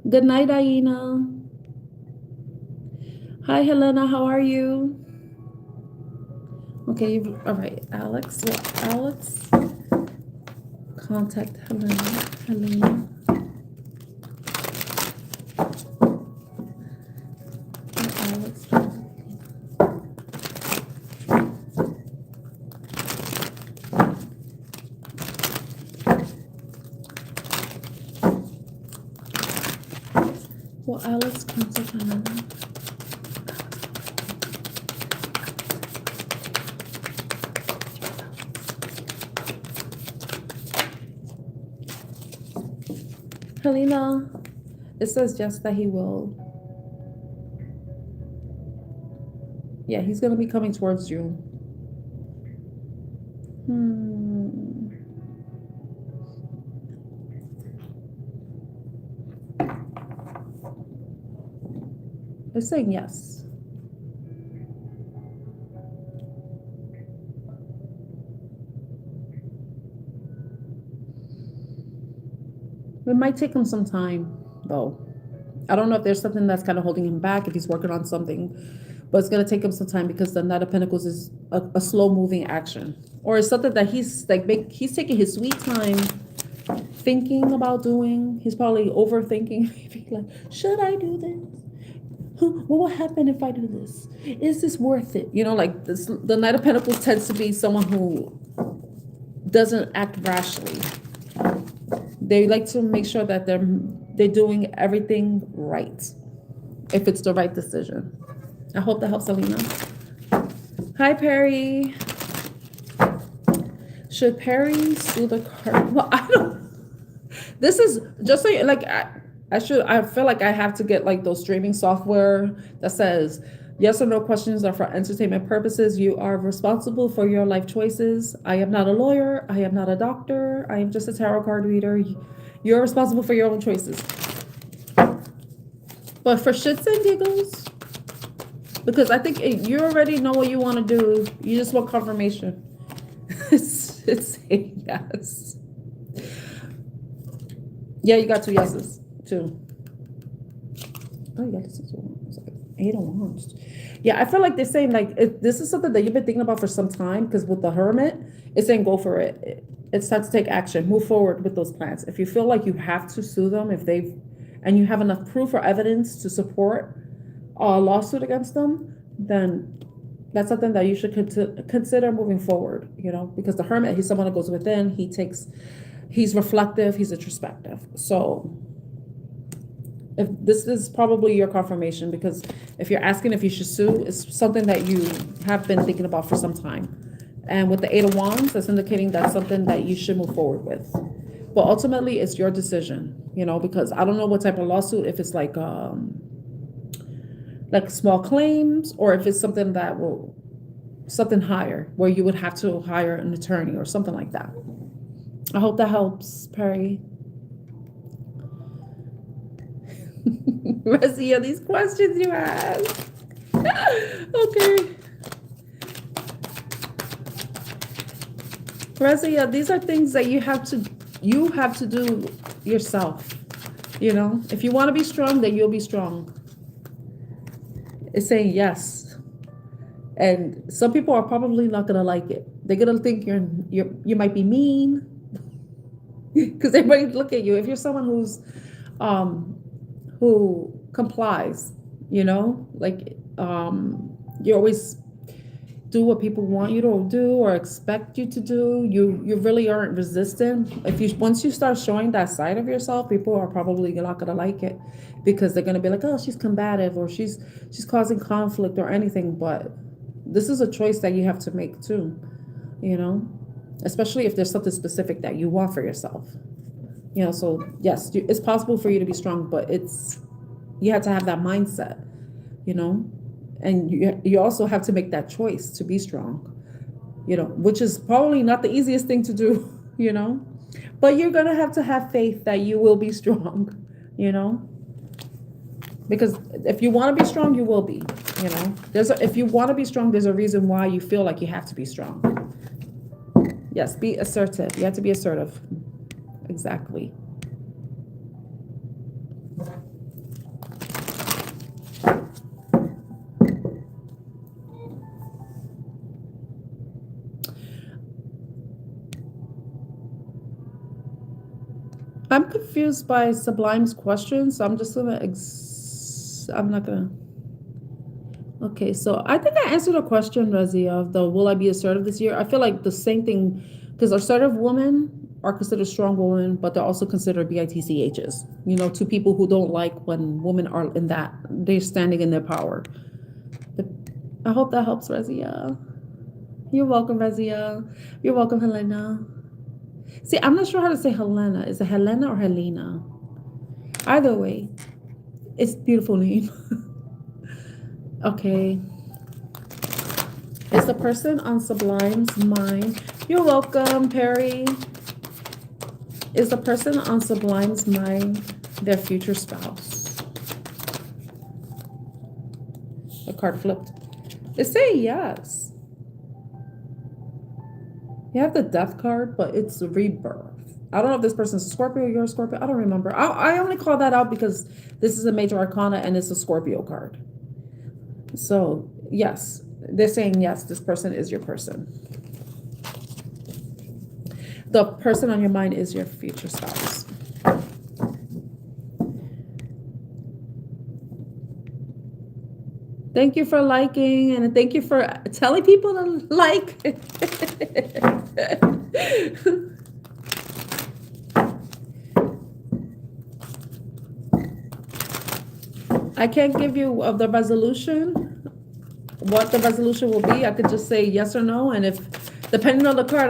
Good night, Aina. Hi, Helena. How are you? Okay, all right, Alex. Well, Alex, contact Helena. Alex. Well, Alex, contact Helena. Helena, it says just that he will. Yeah, he's going to be coming towards you. It's saying yes. It might take him some time, though. I don't know if there's something that's kind of holding him back, if he's working on something, but it's going to take him some time because the Knight of Pentacles is a slow-moving action. Or it's something that he's taking his sweet time thinking about doing. He's probably overthinking. Like, should I do this? What will happen if I do this? Is this worth it? You know, like this, the Knight of Pentacles tends to be someone who doesn't act rashly. They like to make sure that they're doing everything right. if it's the right decision. I hope that helps, Alina. Hi, Perry. Should Perry sue the card? Well, I don't. This is just so like I feel like I have to get like those streaming software that says yes or no questions are for entertainment purposes. You are responsible for your life choices. I am not a lawyer. I am not a doctor. I am just a tarot card reader. You're responsible for your own choices. But for shits and giggles, because I think you already know what you want to do. You just want confirmation. It's saying yes. Yeah, you got 2 yeses, 2. Oh, you got the 6 of wands. 8 of wands. Yeah, I feel like they're saying like this is something that you've been thinking about for some time, because with the Hermit, it's saying go for it. It's time to take action, move forward with those plans. If you feel like you have to sue them, and you have enough proof or evidence to support a lawsuit against them, then that's something that you should consider moving forward, because the Hermit, he's someone that goes within, he's reflective, he's introspective. So if this is probably your confirmation, because if you're asking if you should sue, it's something that you have been thinking about for some time. And with the 8 of wands, that's indicating that's something that you should move forward with. But ultimately, it's your decision, because I don't know what type of lawsuit, if it's like small claims, or if it's something something higher, where you would have to hire an attorney or something like that. I hope that helps, Perry. Razia, these questions you ask. Okay. Razia, these are things that you have to do yourself. If you want to be strong, then you'll be strong. It's saying yes. And some people are probably not gonna like it. They're gonna think you might be mean. Because everybody look at you. If you're someone who complies, you always do what people want you to do or expect you to do. You really aren't resistant. Once you start showing that side of yourself, people are probably not gonna like it, because they're gonna be like, oh, she's combative, or she's causing conflict or anything. But this is a choice that you have to make too, especially if there's something specific that you want for yourself. So yes, it's possible for you to be strong, but you have to have that mindset, and you also have to make that choice to be strong, which is probably not the easiest thing to do, but you're going to have faith that you will be strong, because if you want to be strong, you will be, if you want to be strong, there's a reason why you feel like you have to be strong. Yes, be assertive. You have to be assertive. Exactly. I'm confused by Sublime's question, so I'm just gonna I'm not gonna. Okay, so I think I answered a question, Razia, of the will I be assertive this year? I feel like the same thing, because assertive women are considered strong women, but they're also considered BITCHs, to people who don't like when women are they're standing in their power. But I hope that helps, Razia. You're welcome, Razia. You're welcome, Helena. See, I'm not sure how to say Helena. Is it Helena or Helena? Either way, it's a beautiful name. Okay. Is the person on Sublime's mind? You're welcome, Perry. Is the person on Sublime's mind their future spouse? The card flipped. It's saying yes. You have the death card, but it's rebirth. I don't know if this person's a Scorpio, you're a Scorpio. I don't remember. I only call that out because this is a major arcana and it's a Scorpio card. So yes, they're saying yes, this person is your person. The person on your mind is your future spouse. Thank you for liking, and thank you for telling people to like. I can't give you the resolution, what the resolution will be. I could just say yes or no, and if depending on the card,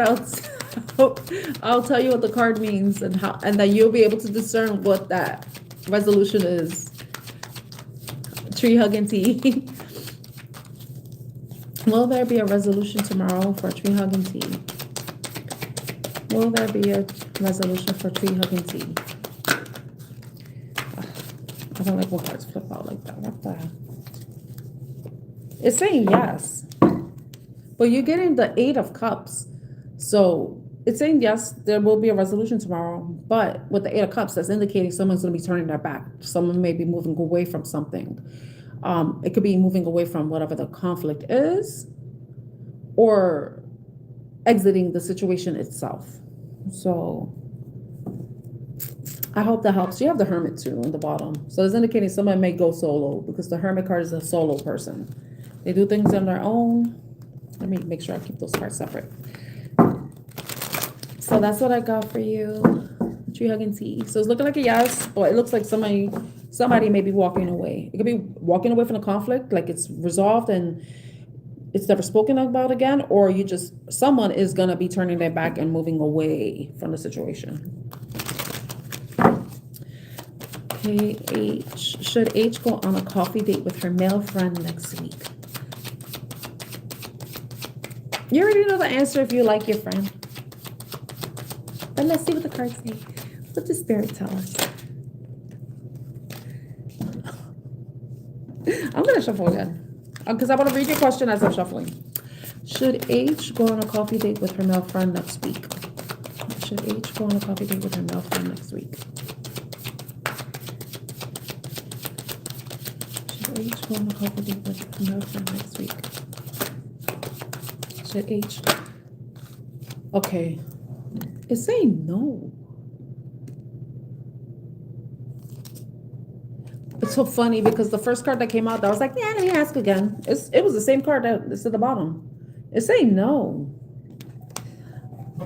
I'll tell you what the card means and how, and then you'll be able to discern what that resolution is. Tree hugging tea. Will there be a resolution tomorrow for tree hugging tea? Will there be a resolution for tree hugging tea? I don't like when cards flip out like that. What the hell? It's saying yes. But you're getting the 8 of Cups. So it's saying yes, there will be a resolution tomorrow. But with the 8 of Cups, that's indicating someone's going to be turning their back. Someone may be moving away from something. It could be moving away from whatever the conflict is, or exiting the situation itself. So I hope that helps. You have the Hermit too on the bottom. So it's indicating someone may go solo, because the Hermit card is a solo person. They do things on their own. Let me make sure I keep those cards separate. So that's what I got for you. Tree hugging tea. So it's looking like a yes, but it looks like somebody may be walking away. It could be walking away from the conflict, like it's resolved and it's never spoken about again, or someone is gonna be turning their back and moving away from the situation. Okay, H. Should H go on a coffee date with her male friend next week? You already know the answer if you like your friend. But let's see what the cards say. What does Spirit tell us? I'm going to shuffle again, because I want to read your question as I'm shuffling. Should H go on a coffee date with her male friend next week? Should H go on a coffee date with her male friend next week? Should H go on a coffee date with her male friend next week? Should H? Okay. It's saying no. It's so funny because the first card that came out, I was like, yeah, let me ask again. It was the same card that's at the bottom. It's saying no.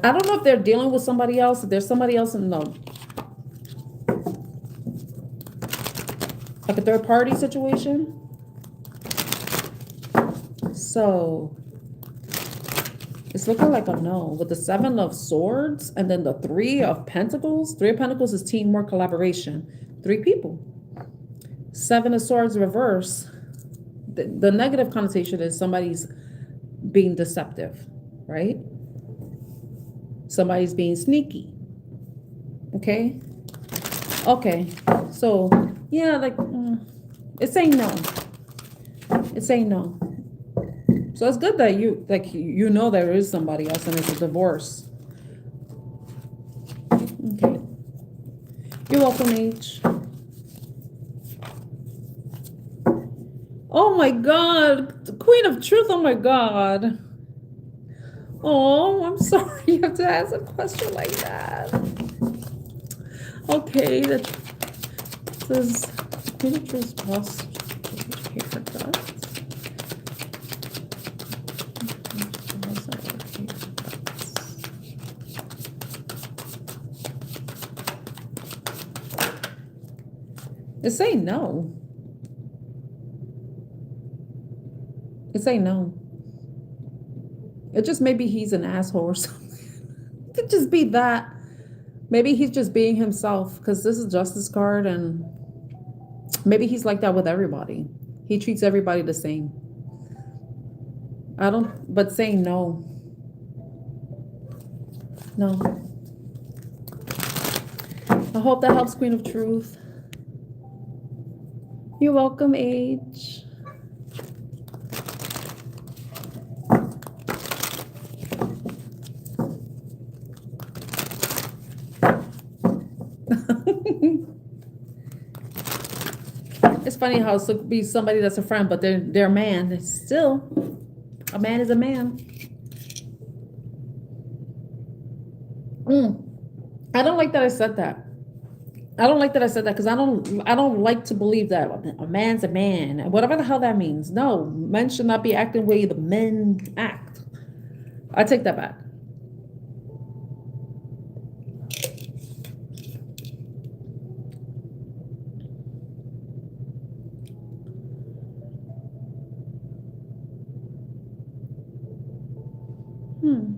I don't know if they're dealing with somebody else. If there's somebody else in like a third party situation. So it's looking like a no with the 7 of Swords and then the 3 of Pentacles. 3 of Pentacles is teamwork, collaboration. 3 people. 7 of Swords reverse. The negative connotation is somebody's being deceptive, right? Somebody's being sneaky. Okay? Okay. So, yeah, like, it's saying no. It's saying no. So it's good that you know there is somebody else and it's a divorce. Okay. You're welcome, H. Oh my God. The Queen of Truth. Oh my God. Oh, I'm sorry you have to ask a question like that. Okay. That says Queen of Truth plus paper cuts. It's saying no. It's saying no. It just maybe he's an asshole or something. It could just be that. Maybe he's just being himself, because this is Justice card, and maybe he's like that with everybody. He treats everybody the same. But saying no. No. I hope that helps, Queen of Truth. You're welcome, H. It's funny how it could be somebody that's a friend, but they're a man. It's still, a man is a man. I don't like that I said that. I don't like that I said that, because I don't like to believe that a man's a man, whatever the hell that means. No, men should not be acting the way the men act. I take that back. Hmm.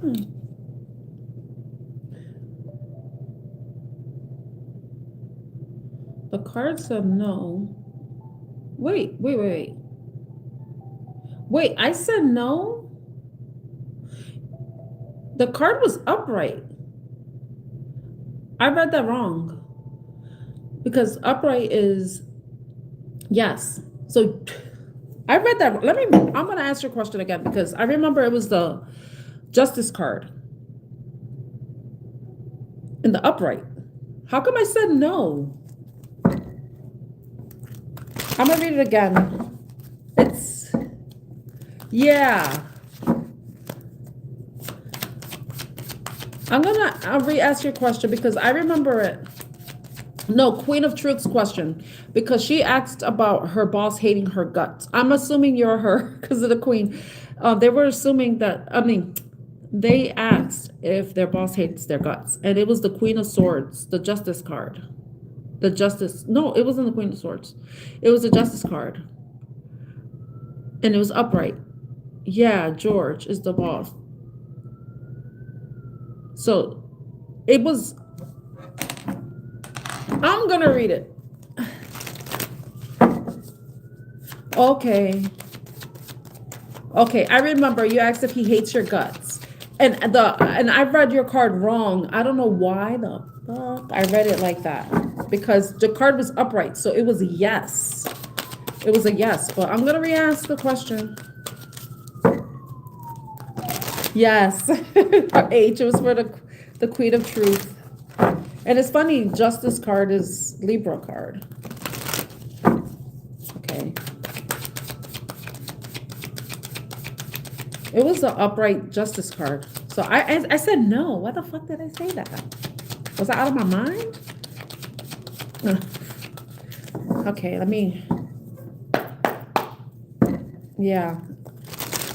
Hmm. The card said no. Wait, wait, wait, wait. Wait, I said no? The card was upright. I read that wrong. Because upright is yes. So I read that. I'm going to ask your question again because I remember it was the justice card in the upright. How come I said no? I'm going to read it again. It's, yeah. I'm going to re-ask your question because I remember it. No, Queen of Truth's question, because she asked about her boss hating her guts. I'm assuming you're her because of the Queen. They were assuming that, they asked if their boss hates their guts, and it was the Queen of Swords, the Justice card. The Justice, no, it wasn't the Queen of Swords. It was the Justice card, and it was upright. Yeah, George is the boss. So it was, I'm gonna read it. Okay. Okay, I remember you asked if he hates your guts. And I read your card wrong. I don't know why the fuck I read it like that. Because the card was upright, so it was a yes. It was a yes, but I'm gonna re-ask the question. Yes. H, it was for the Queen of Truth. And it's funny, Justice card is Libra card. Okay. It was the upright Justice card. So I said no. Why the fuck did I say that? Was I out of my mind? Okay, let me. Yeah.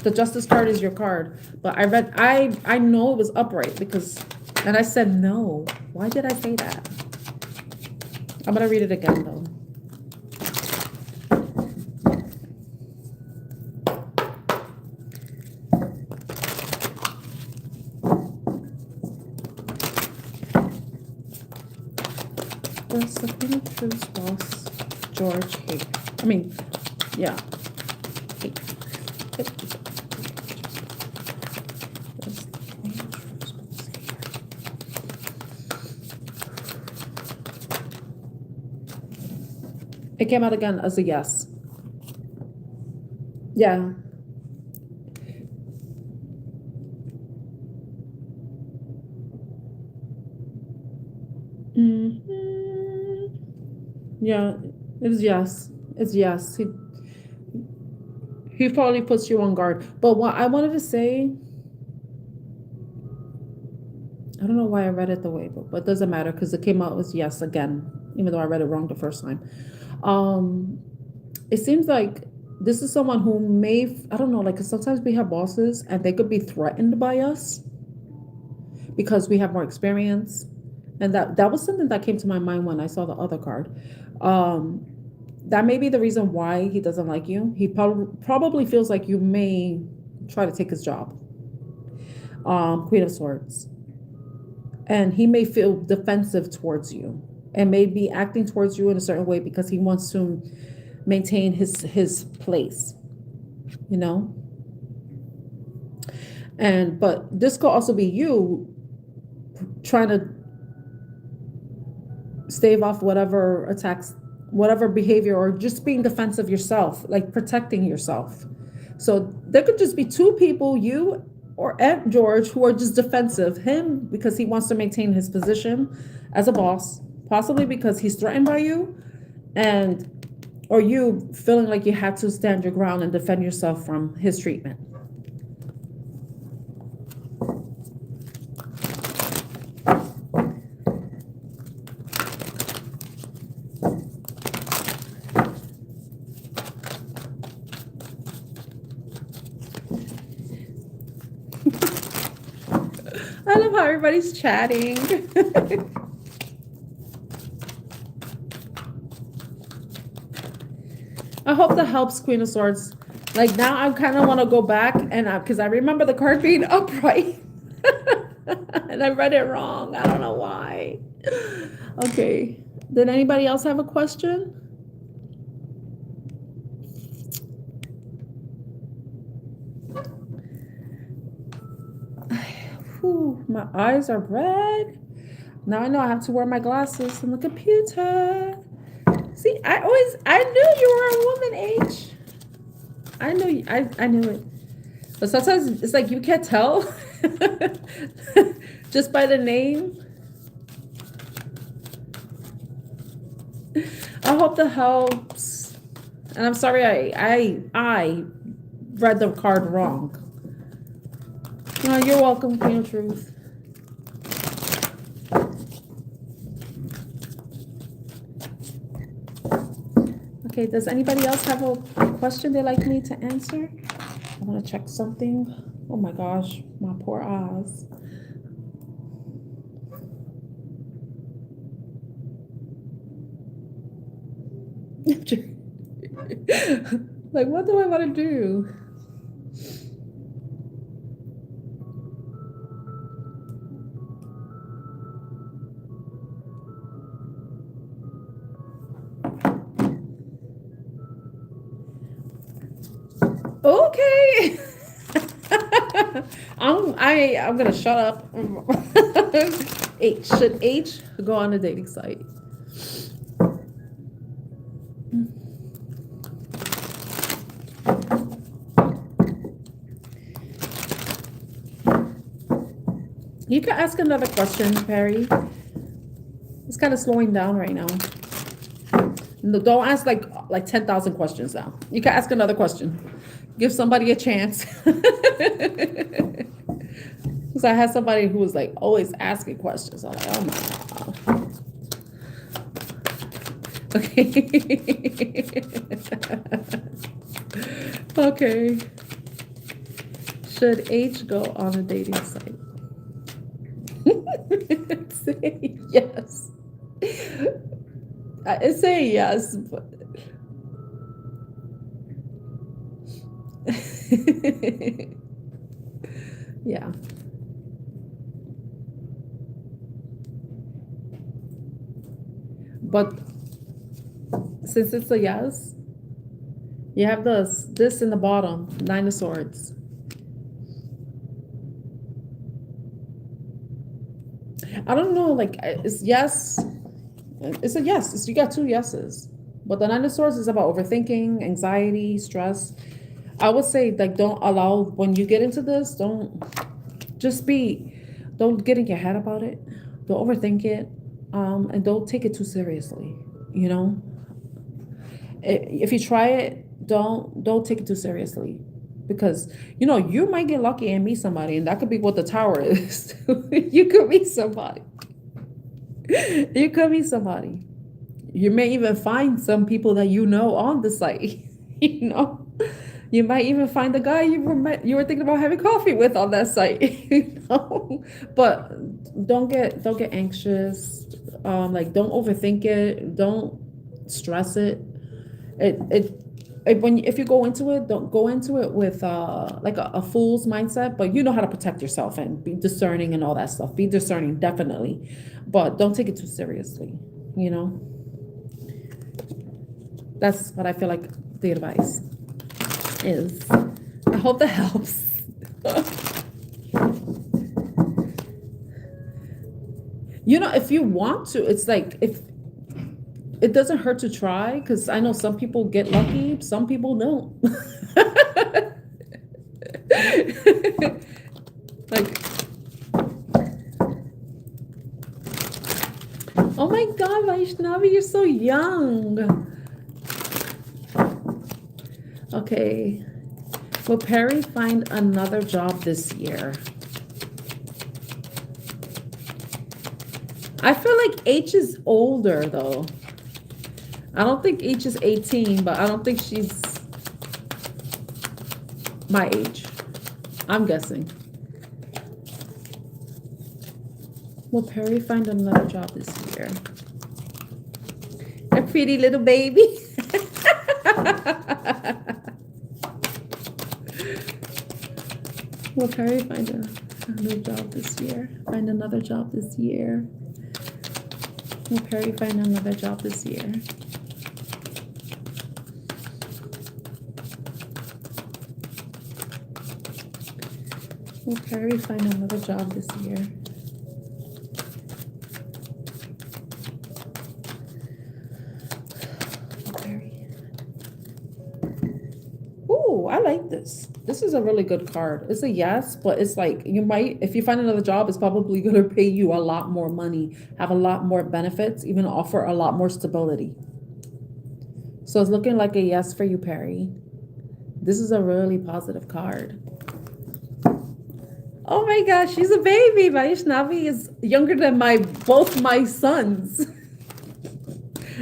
The Justice card is your card. But I know it was upright because, and I said no. Why did I say that? I'm going to read it again though. What's the Queen of Truth's boss, George hate? Yeah. Hate. It came out again as a yes. Yeah. Yeah, it's yes. It's yes. He probably puts you on guard. But what I wanted to say, I don't know why I read it the way, but it doesn't matter because it came out as yes again, even though I read it wrong the first time. It seems like this is someone who I don't know, like, 'cause sometimes we have bosses and they could be threatened by us because we have more experience. And that was something that came to my mind when I saw the other card. That may be the reason why he doesn't like you. He probably feels like you may try to take his job. Queen of Swords. And he may feel defensive towards you and may be acting towards you in a certain way because he wants to maintain his place, you know? But this could also be you trying to stave off whatever attacks, whatever behavior, or just being defensive yourself, like protecting yourself. So there could just be two people, you or Aunt George, who are just defensive. Him because he wants to maintain his position as a boss, possibly because he's threatened by you, or you feeling like you have to stand your ground and defend yourself from his treatment. I love how everybody's chatting. I hope that helps, Queen of Swords. Like now I kind of want to go back and because I remember the card being upright. And I read it wrong. I don't know why. Okay. Did anybody else have a question? Whew, my eyes are red. Now I know I have to wear my glasses on the computer. See, I knew you were a woman, H. I knew I knew it. But sometimes it's like you can't tell just by the name. I hope that helps. And I'm sorry I read the card wrong. No, you're welcome, Queen of Truth. Okay, does anybody else have a question they'd like me to answer? I want to check something. Oh my gosh, my poor eyes. Like, what do I want to do? Okay. I'm gonna shut up. Should H go on a dating site? You can ask another question, Perry. It's kind of slowing down right now. No, don't ask like 10,000 questions now. You can ask another question. Give somebody a chance. Because I had somebody who was like always asking questions. I'm like, oh my God. Okay. Okay. Should H go on a dating site? Say yes. I say yes, but yeah. But since it's a yes, you have this in the bottom, 9 of Swords. I don't know, like it's yes. It's a yes. You got 2 yeses. But the 9 of Swords is about overthinking, anxiety, stress. I would say, like, don't allow, when you get into this, don't get in your head about it. Don't overthink it. And don't take it too seriously, you know? If you try it, don't take it too seriously. Because, you know, you might get lucky and meet somebody, and that could be what the Tower is. You could meet somebody. You could meet somebody. You may even find some people that you know on the site. You know, you might even find the guy you were thinking about having coffee with on that site. You know, but don't get anxious. Like, don't overthink it. Don't stress it. If you go into it, don't go into it with like a fool's mindset, but you know how to protect yourself and be discerning and all that stuff. Be discerning, definitely, but don't take it too seriously, you know? That's what I feel like the advice is. I hope that helps. You know, if you want to, it's like, if it doesn't hurt to try, because I know some people get lucky, some people don't. Like, oh my God, Vaishnavi, you're so young. Okay. Will Perry find another job this year? I feel like H is older, though. I don't think H is 18, but I don't think she's my age. I'm guessing. Will Perry find another job this year? A pretty little baby. Will Perry find another job this year? Find another job this year? Will Perry find another job this year? Will Perry find another job this year? Ooh, I like this. This is a really good card. It's a yes, but it's like you might, if you find another job, it's probably going to pay you a lot more money, have a lot more benefits, even offer a lot more stability. So it's looking like a yes for you, Perry. This is a really positive card. Oh my gosh, she's a baby. Vaishnavi is younger than both my sons.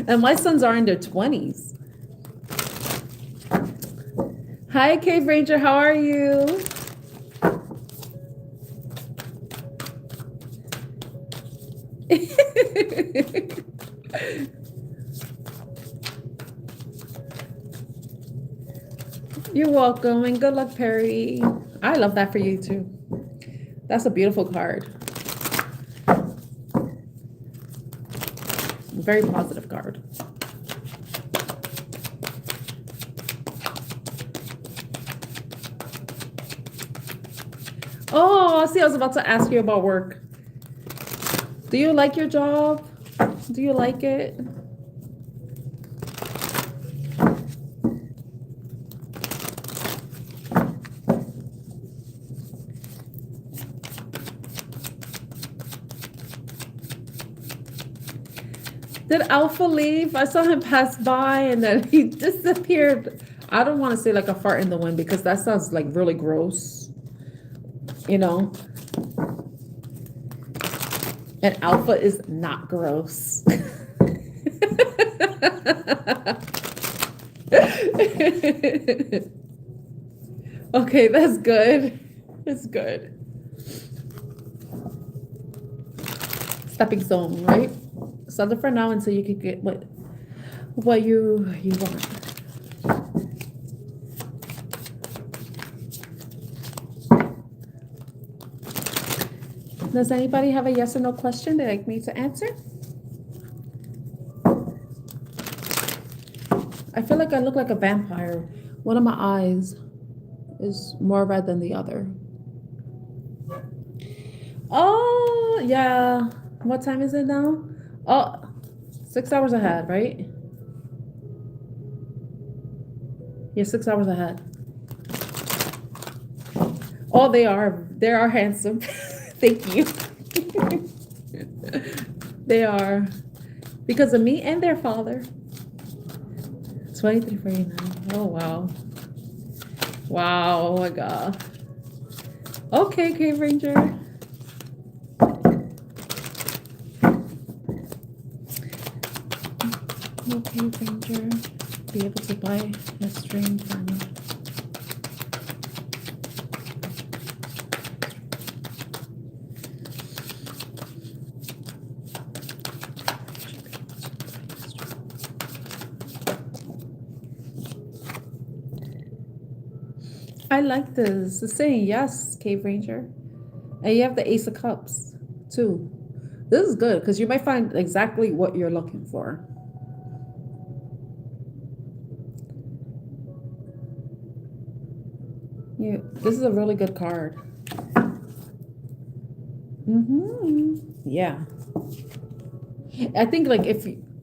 And my sons are in their 20s. Hi, Cave Ranger. How are you? You're welcome, and good luck, Perry. I love that for you too. That's a beautiful card. Very positive card. Oh, see, I was about to ask you about work. Do you like your job? Do you like it? Did Alpha leave? I saw him pass by and then he disappeared. I don't want to say like a fart in the wind because that sounds like really gross. You know? And Alpha is not gross. Okay, that's good. That's good. Stepping stone, right? Settle for now until you can get what you want. Does anybody have a yes or no question they'd like me to answer? I feel like I look like a vampire. One of my eyes is more red than the other. Oh, yeah. What time is it now? Oh, 6 hours ahead, right? You're 6 hours ahead. Oh, they are handsome. Thank you. They are. Because of me and their father. 2349. Oh, wow. Wow, oh my God. Okay, Cave Ranger. Okay, Ranger, be able to buy a string for me. I like this. It's saying yes, Cave Ranger. And you have the Ace of Cups, too. This is good, because you might find exactly what you're looking for. This is a really good card. Yeah. I think like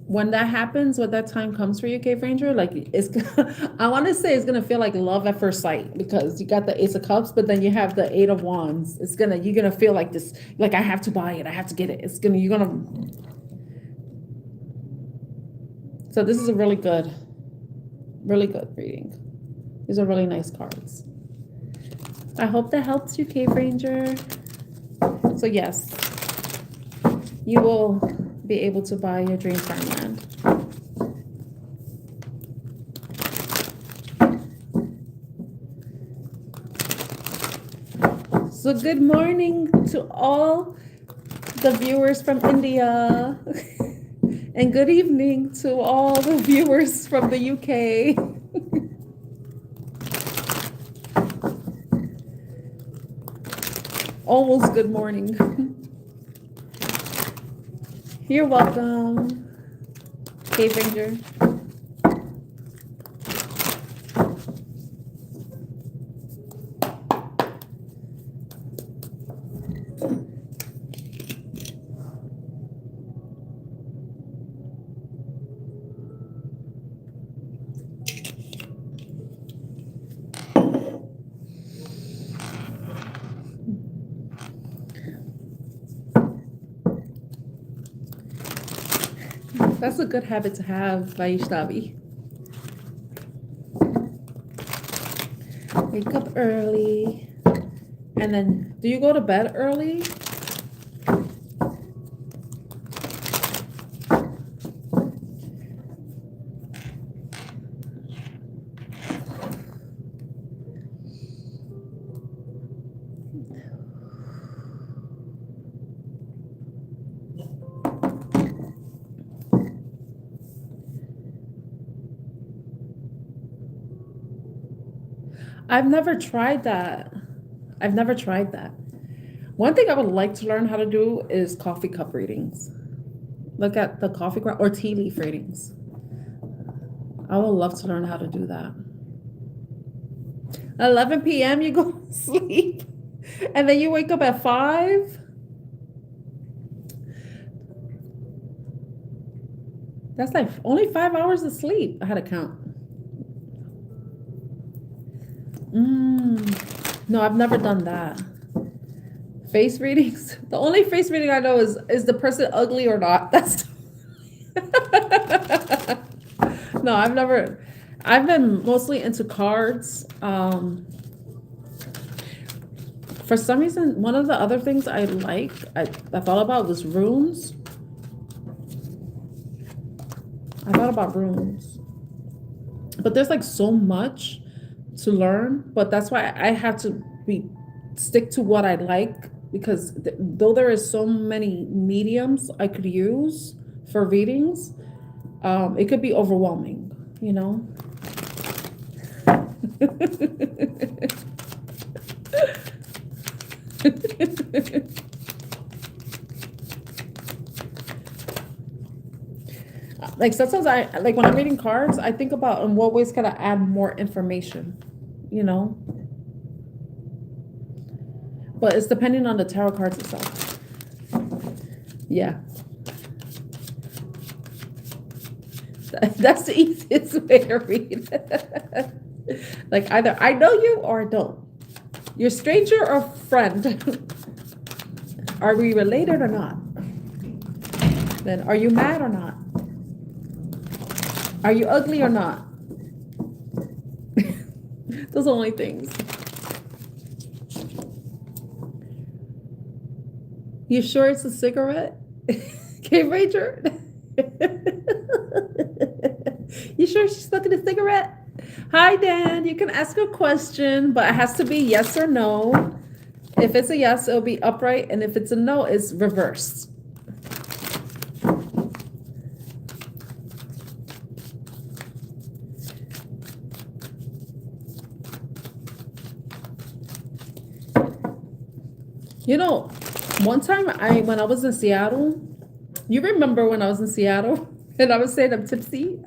when that happens, when that time comes for you, Cave Ranger, like it's I want to say it's gonna feel like love at first sight because you got the Ace of Cups, but then you have the Eight of Wands. You're gonna feel like this, like I have to buy it, I have to get it. So this is a really good reading. These are really nice cards. I hope that helps you, Cave Ranger. So yes, you will be able to buy your dream farmland. So good morning to all the viewers from India. And good evening to all the viewers from the UK. Almost good morning. You're welcome, Cave Ranger. That's a good habit to have, Vaishnavi. Wake up early. And then, do you go to bed early? I've never tried that. I've never tried that. One thing I would like to learn how to do is coffee cup readings. Look at the coffee ground or tea leaf readings. I would love to learn how to do that. 11 p.m. you go to sleep and then you wake up at 5. That's like only 5 hours of sleep. I had to count. No, I've never done that. Face readings. The only face reading I know is the person ugly or not. That's no, I've never. I've been mostly into cards. For some reason, one of the other things I thought about was runes. I thought about runes, but there's like so much to learn, but that's why I have to stick to what I like, because though there is so many mediums I could use for readings, it could be overwhelming, you know. Like sometimes I like when I'm reading cards, I think about in what ways can I add more information, you know. But it's depending on the tarot cards itself. Yeah. That's the easiest way to read. Like either I know you or I don't. You're stranger or friend. Are we related or not? Then are you mad or not? Are you ugly or not? Those are the only things. You sure it's a cigarette? Cave Ranger? You sure she's smoking a cigarette? Hi, Dan. You can ask a question, but it has to be yes or no. If it's a yes, it'll be upright. And if it's a no, it's reversed. You know, one time when I was in Seattle, you remember when I was in Seattle and I was saying I'm tipsy?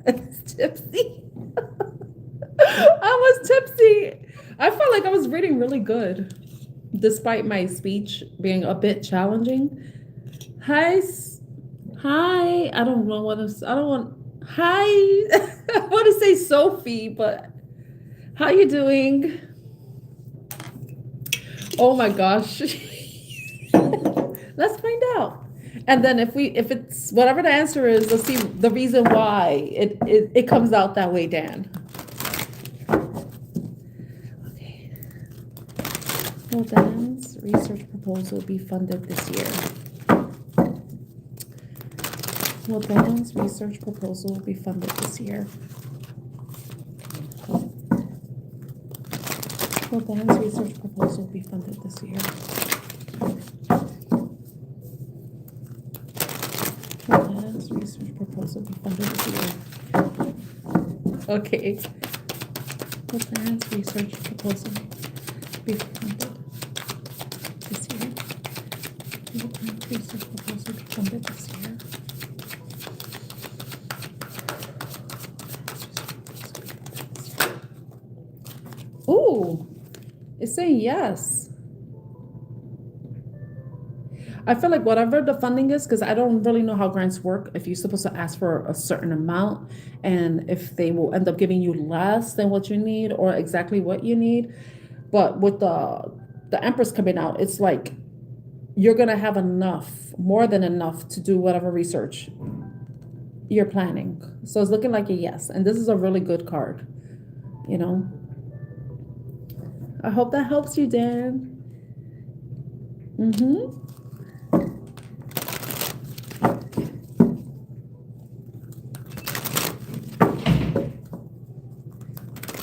Tipsy. I was tipsy. I felt like I was reading really good, despite my speech being a bit challenging. Hi. I don't know what I don't want. Hi. I want to say Sophie, but how you doing? Oh my gosh. Let's find out. And then if it's whatever the answer is, let's see the reason why it comes out that way, Dan. Okay. Will Dan's research proposal be funded this year? Will Dan's research proposal be funded this year? Will Dan's research proposal be funded this year? plans, research, proposal be funded this year? Okay. What plans, research, proposal be funded this year? What plans, research, proposal be funded this year? Ooh, it's saying yes. I feel like whatever the funding is, because I don't really know how grants work, if you're supposed to ask for a certain amount and if they will end up giving you less than what you need or exactly what you need. But with the Empress coming out, it's like you're going to have enough, more than enough to do whatever research you're planning. So it's looking like a yes. And this is a really good card, you know. I hope that helps you, Dan.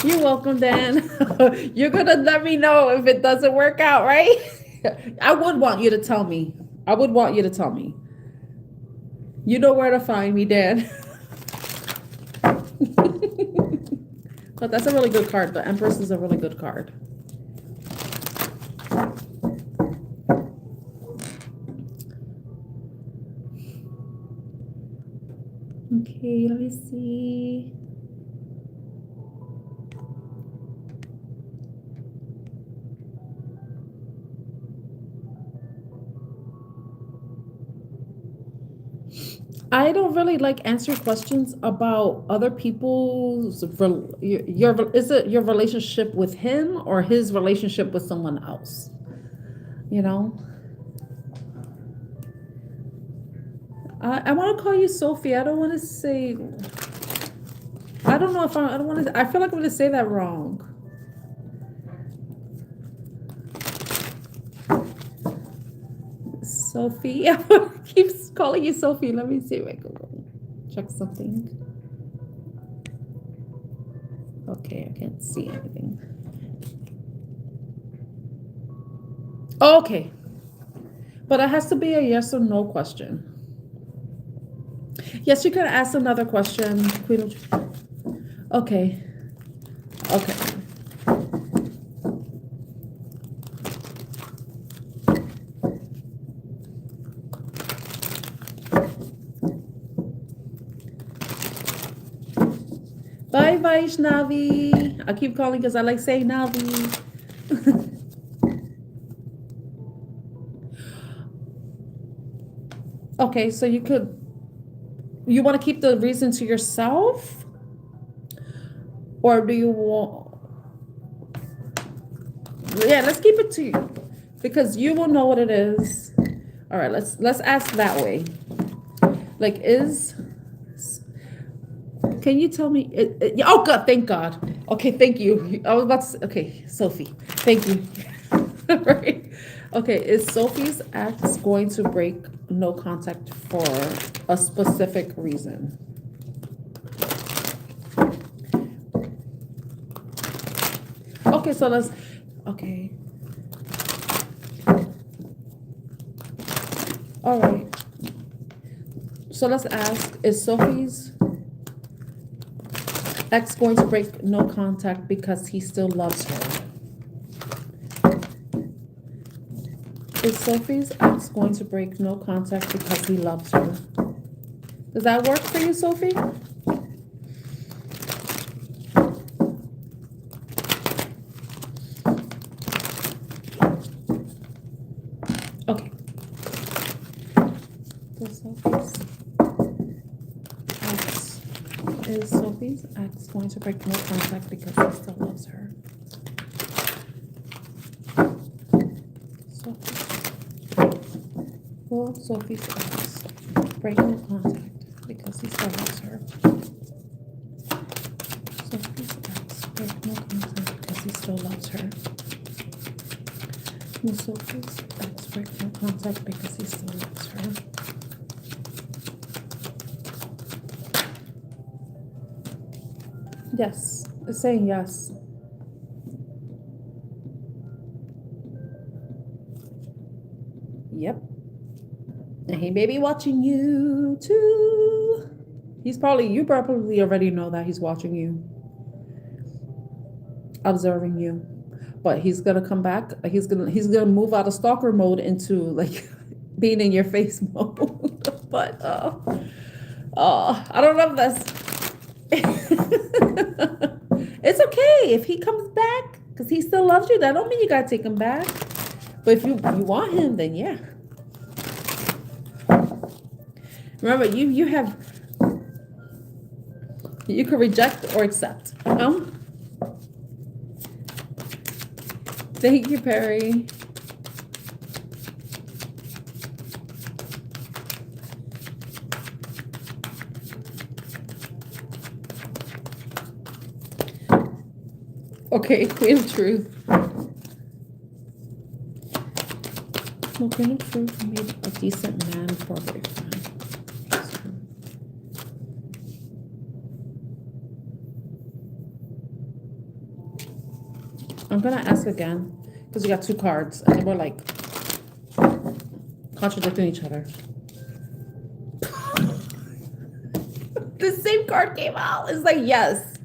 You're welcome, Dan. You're going to let me know if it doesn't work out, right? I would want you to tell me. You know where to find me, Dan. But that's a really good card. The Empress is a really good card. Okay, let me see. I don't really like answer questions about other people's is it your relationship with him or his relationship with someone else? You know? I want to call you Sophie. I don't want to say. I don't know if I don't want to. I feel like I'm going to say that wrong. Sophie. I keep calling you Sophie. Let me see if I can check something. Okay, I can't see anything. Okay. But it has to be a yes or no question. Yes, you could ask another question. Okay. Okay. Bye, Vaishnavi. I keep calling because I like saying Navi. Okay, so you want to keep the reason to yourself? Or do you want... Yeah, let's keep it to you. Because you will know what it is. All right, let's ask that way. Like, can you tell me... oh, God, thank God. Okay, thank you. I was about to say... Okay, Sophie, thank you. Right. Okay, is Sophie's ex going to break no contact for a specific reason? Okay, so let's... Okay. All right. So let's ask, is Sophie's ex going to break no contact because he still loves her? Is Sophie's ex going to break no contact because he loves her? Does that work for you, Sophie? Okay. Is Sophie's ex going to break no contact because he still loves her? Will Sophie's ex break no contact because he still loves her? Sophie's ex break no contact because he still loves her. Will Sophie's ex break no contact because he still loves her? Yes, it's saying yes. Yep. And he may be watching you too. You probably already know that he's watching you, observing you. But he's gonna come back. He's gonna move out of stalker mode into like being in your face mode. But I don't know if that's it's okay if he comes back because he still loves you. That don't mean you gotta take him back. But if you want him, then yeah. Remember, you can reject or accept. Thank you, Perry. Okay, Queen of Truth. Well, Queen of Truth made a decent man for boyfriend. I'm gonna ask again because you got two cards and we're like contradicting each other. The same card came out. It's like, yes,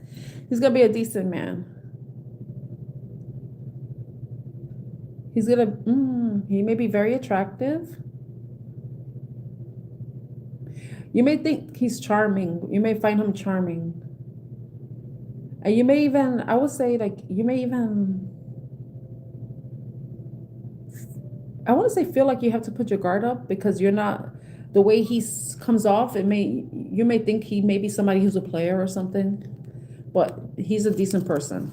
he's gonna be a decent man. He's gonna, he may be very attractive. You may think he's charming. You may find him charming. And you may even, I would say, like, you may even, I want to say feel like you have to put your guard up because you're not, the way he comes off, you may think he may be somebody who's a player or something, but he's a decent person.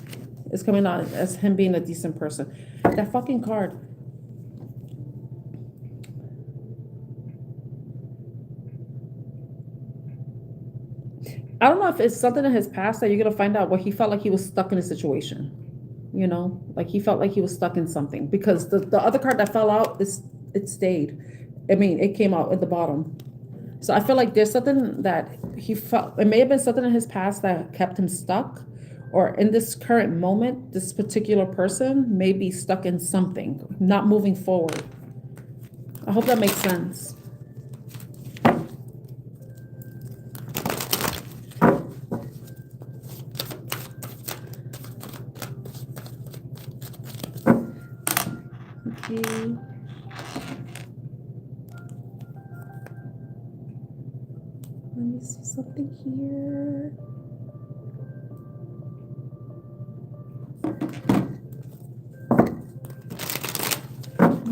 It's coming out as him being a decent person. That fucking card. I don't know if it's something in his past that you're going to find out where he felt like he was stuck in a situation. You know, like he felt like he was stuck in something because the other card that fell out, it stayed. I mean, it came out at the bottom. So I feel like there's something that he felt, it may have been something in his past that kept him stuck, or in this current moment, this particular person may be stuck in something, not moving forward. I hope that makes sense. Okay. Let me see something here.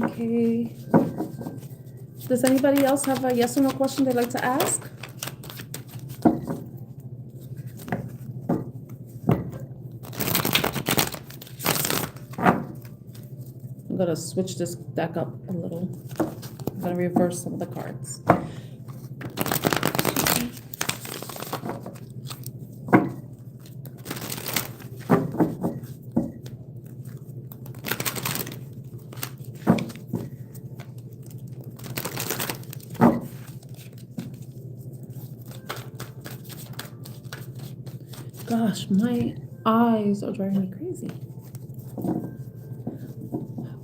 Okay. Does anybody else have a yes or no question they'd like to ask? I'm going to switch this deck up a little. I'm going to reverse some of the cards. Gosh, my eyes are driving me crazy.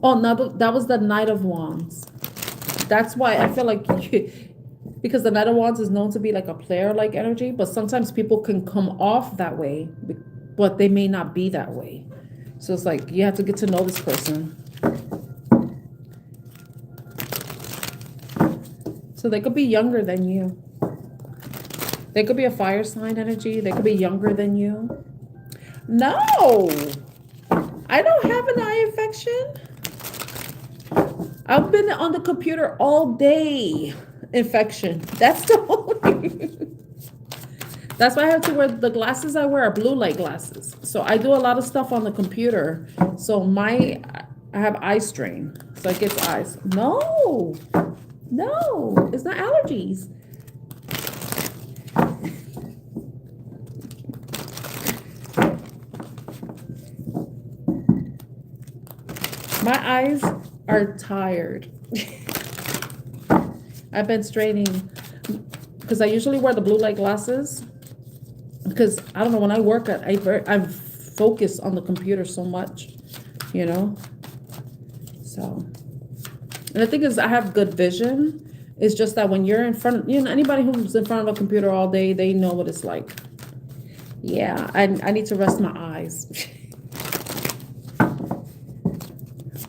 Oh, no, that was the Knight of Wands. That's why I feel like, because the Knight of Wands is known to be like a player-like energy, but sometimes people can come off that way, but they may not be that way. So it's like, you have to get to know this person. So they could be younger than you. They could be a fire sign energy. They could be younger than you. No, I don't have an eye infection. I've been on the computer all day. Infection. That's the only. That's why I have to wear the glasses I wear are blue light glasses. So I do a lot of stuff on the computer. So I have eye strain. So it gets eyes. No, it's not allergies. My eyes are tired. I've been straining because I usually wear the blue light glasses because I don't know, when I work I'm focused on the computer so much, so, and the thing is I have good vision. It's just that when you're in front, anybody who's in front of a computer all day, they know what it's like. Yeah, I need to rest my eyes.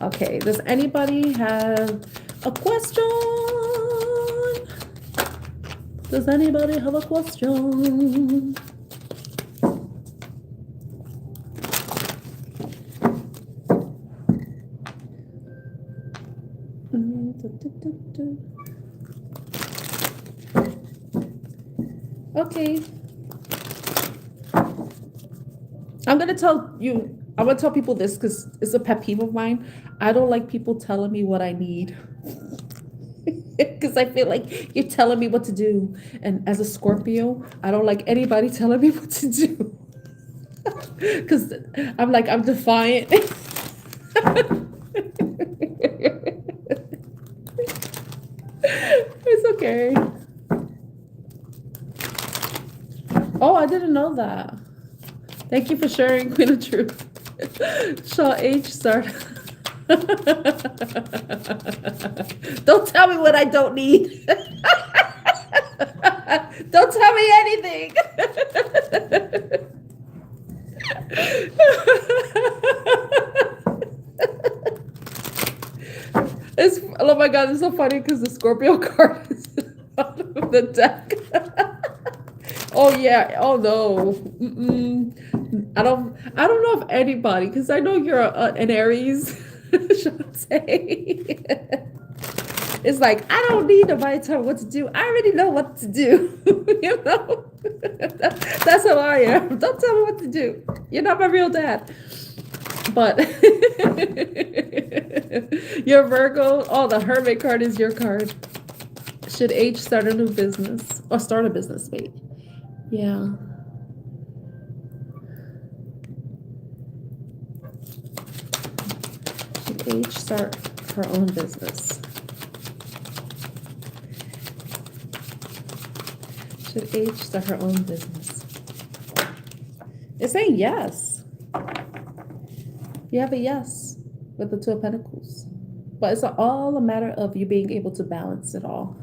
Okay, does anybody have a question? Does anybody have a question? Okay. I'm going to tell people this because it's a pet peeve of mine. I don't like people telling me what I need. Because I feel like you're telling me what to do. And as a Scorpio, I don't like anybody telling me what to do. Because I'm defiant. It's okay. Oh, I didn't know that. Thank you for sharing, Queen of Truth. Shaw H. Start. Don't tell me what I don't need. Don't tell me anything. Oh my God, it's so funny because the Scorpio card is out of the deck. Oh yeah. Oh no. I don't know if anybody, because I know you're an Aries. It's like, I don't need nobody to tell me what to do. I already know what to do. That's how I am. Don't tell me what to do. You're not my real dad. But your Virgo, oh, the Hermit card is your card. Should H start a new business or start a business? Wait. Yeah. Should H start her own business? Should H start her own business? It's saying yes. You have a yes with the Two of Pentacles. But it's all a matter of you being able to balance it all.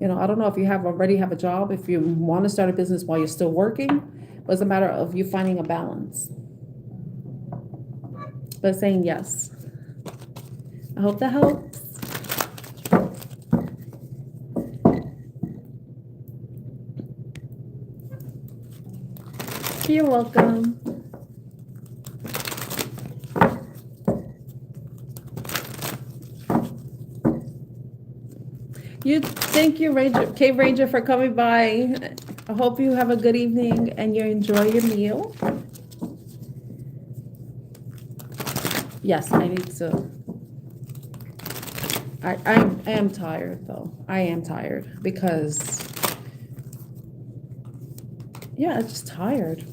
I don't know if you already have a job, if you want to start a business while you're still working, but it's a matter of you finding a balance. But saying yes. I hope that helps. You're welcome. Thank you, Cave Ranger, for coming by. I hope you have a good evening and you enjoy your meal. Yes, I need to. I am tired though. I am tired because, yeah, I'm just tired.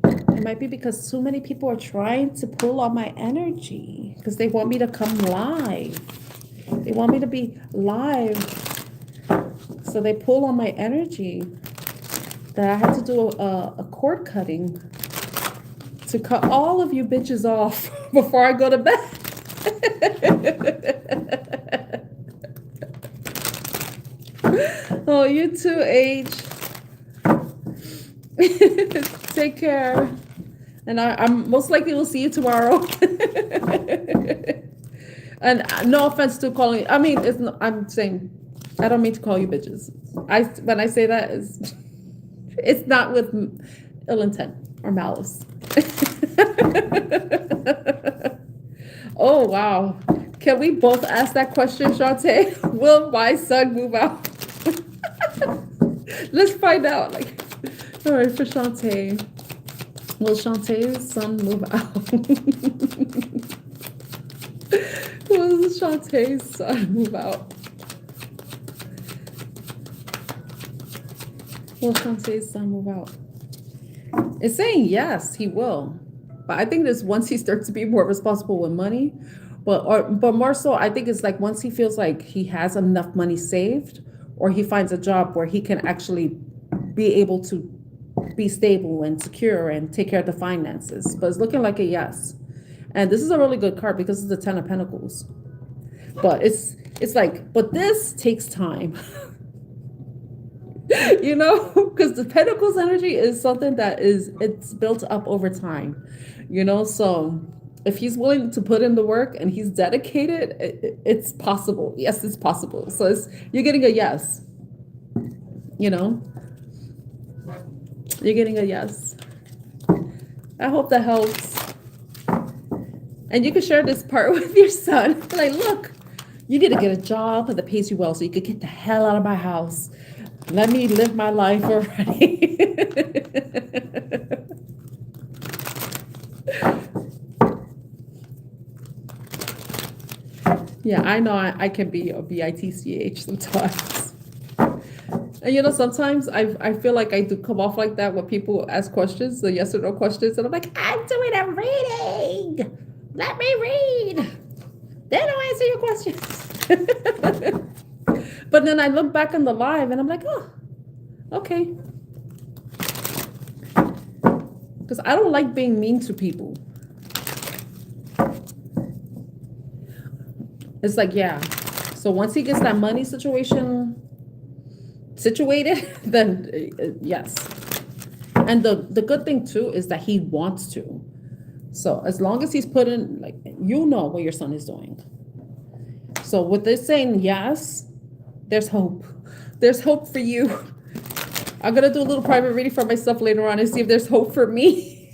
It might be because too many people are trying to pull on my energy because they want me to come live. They want me to be live. So they pull on my energy that I had to do a cord cutting to cut all of you bitches off before I go to bed. Oh, you too, H. Take care. And I'm most likely will see you tomorrow. And no offense to calling. I mean, it's not, I'm saying I don't mean to call you bitches. When I say that, it's not with ill intent or malice. Oh wow! Can we both ask that question, Shantae? Will my son move out? Let's find out. All right, for Shantae. Will Shantae's son move out? Will Shantae's son move out? Will Shantae's son move out? It's saying yes, he will. But I think this once he starts to be more responsible with money, but more so, I think it's like once he feels like he has enough money saved, or he finds a job where he can actually be able to be stable and secure and take care of the finances. But it's looking like a yes. And this is a really good card because it's the Ten of Pentacles. But it's like, but this takes time. You know, because the Pentacles energy is something that it's built up over time, you know. So if he's willing to put in the work and he's dedicated, it's possible. Yes, it's possible. So you're getting a yes, you know, you're getting a yes. I hope that helps. And you can share this part with your son. Like, look, you need to get a job that pays you well so you could get the hell out of my house. Let me live my life already. Yeah, I know I can be a bitch sometimes. And you know, sometimes I feel like I do come off like that when people ask questions, the yes or no questions, and I'm like, I'm doing a reading. Let me read. They don't answer your questions. But then I look back on the live and I'm like, oh, okay. Because I don't like being mean to people. It's like, yeah. So once he gets that money situation situated, then yes. And the good thing too is that he wants to. So as long as he's put in, like, you know what your son is doing. So with this saying yes, there's hope. There's hope for you. I'm going to do a little private reading for myself later on and see if there's hope for me.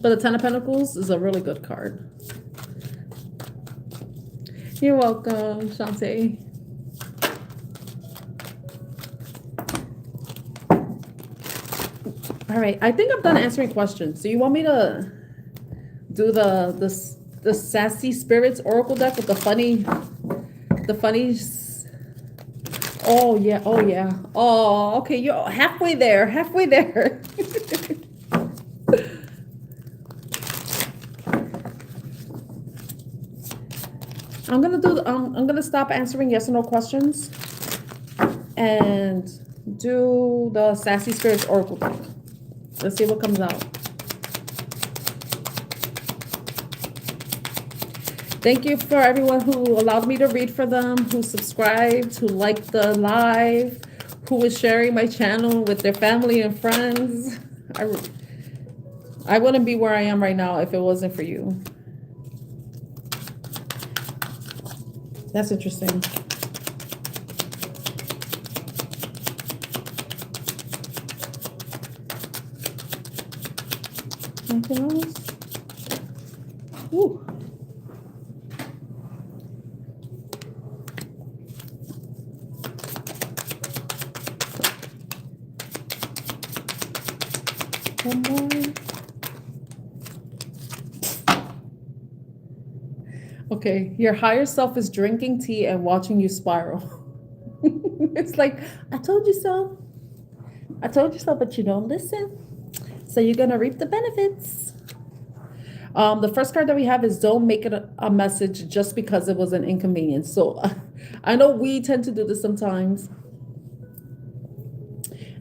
But the Ten of Pentacles is a really good card. You're welcome, Shantae. All right, I think I'm done answering questions. So you want me to do the sassy spirits oracle deck with the funny. Oh yeah, oh yeah. Oh, okay, you're halfway there, halfway there. I'm gonna stop answering yes or no questions and do the sassy spirits oracle deck. Let's see what comes out. Thank you for everyone who allowed me to read for them, who subscribed, who liked the live, who is sharing my channel with their family and friends. I wouldn't be where I am right now if it wasn't for you. That's interesting. Anything else? Ooh. One more. Okay, your higher self is drinking tea and watching you spiral. It's like, I told you so. I told you so, but you don't listen. So you're going to reap the benefits. The first card that we have is don't make it a message just because it was an inconvenience. So I know we tend to do this sometimes.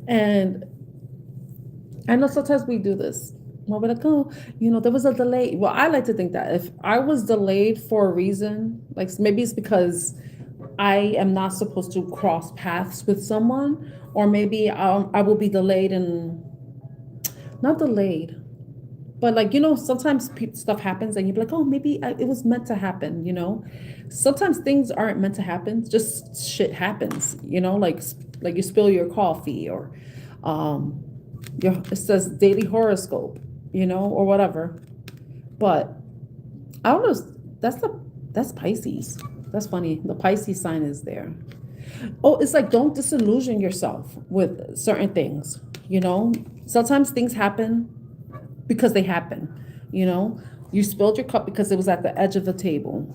And I know sometimes we do this. Well, we're like, oh, you know, there was a delay. Well, I like to think that if I was delayed for a reason, like maybe it's because I am not supposed to cross paths with someone, or maybe I will be delayed and not delayed, but like, you know, sometimes stuff happens and you're like, oh, maybe it was meant to happen, you know? Sometimes things aren't meant to happen, just shit happens, you know, like you spill your coffee or it says daily horoscope, you know, or whatever. But I don't know, that's Pisces. That's funny. The Pisces sign is there. Oh, it's like, don't disillusion yourself with certain things, you know? Sometimes things happen because they happen, you know? You spilled your cup because it was at the edge of the table,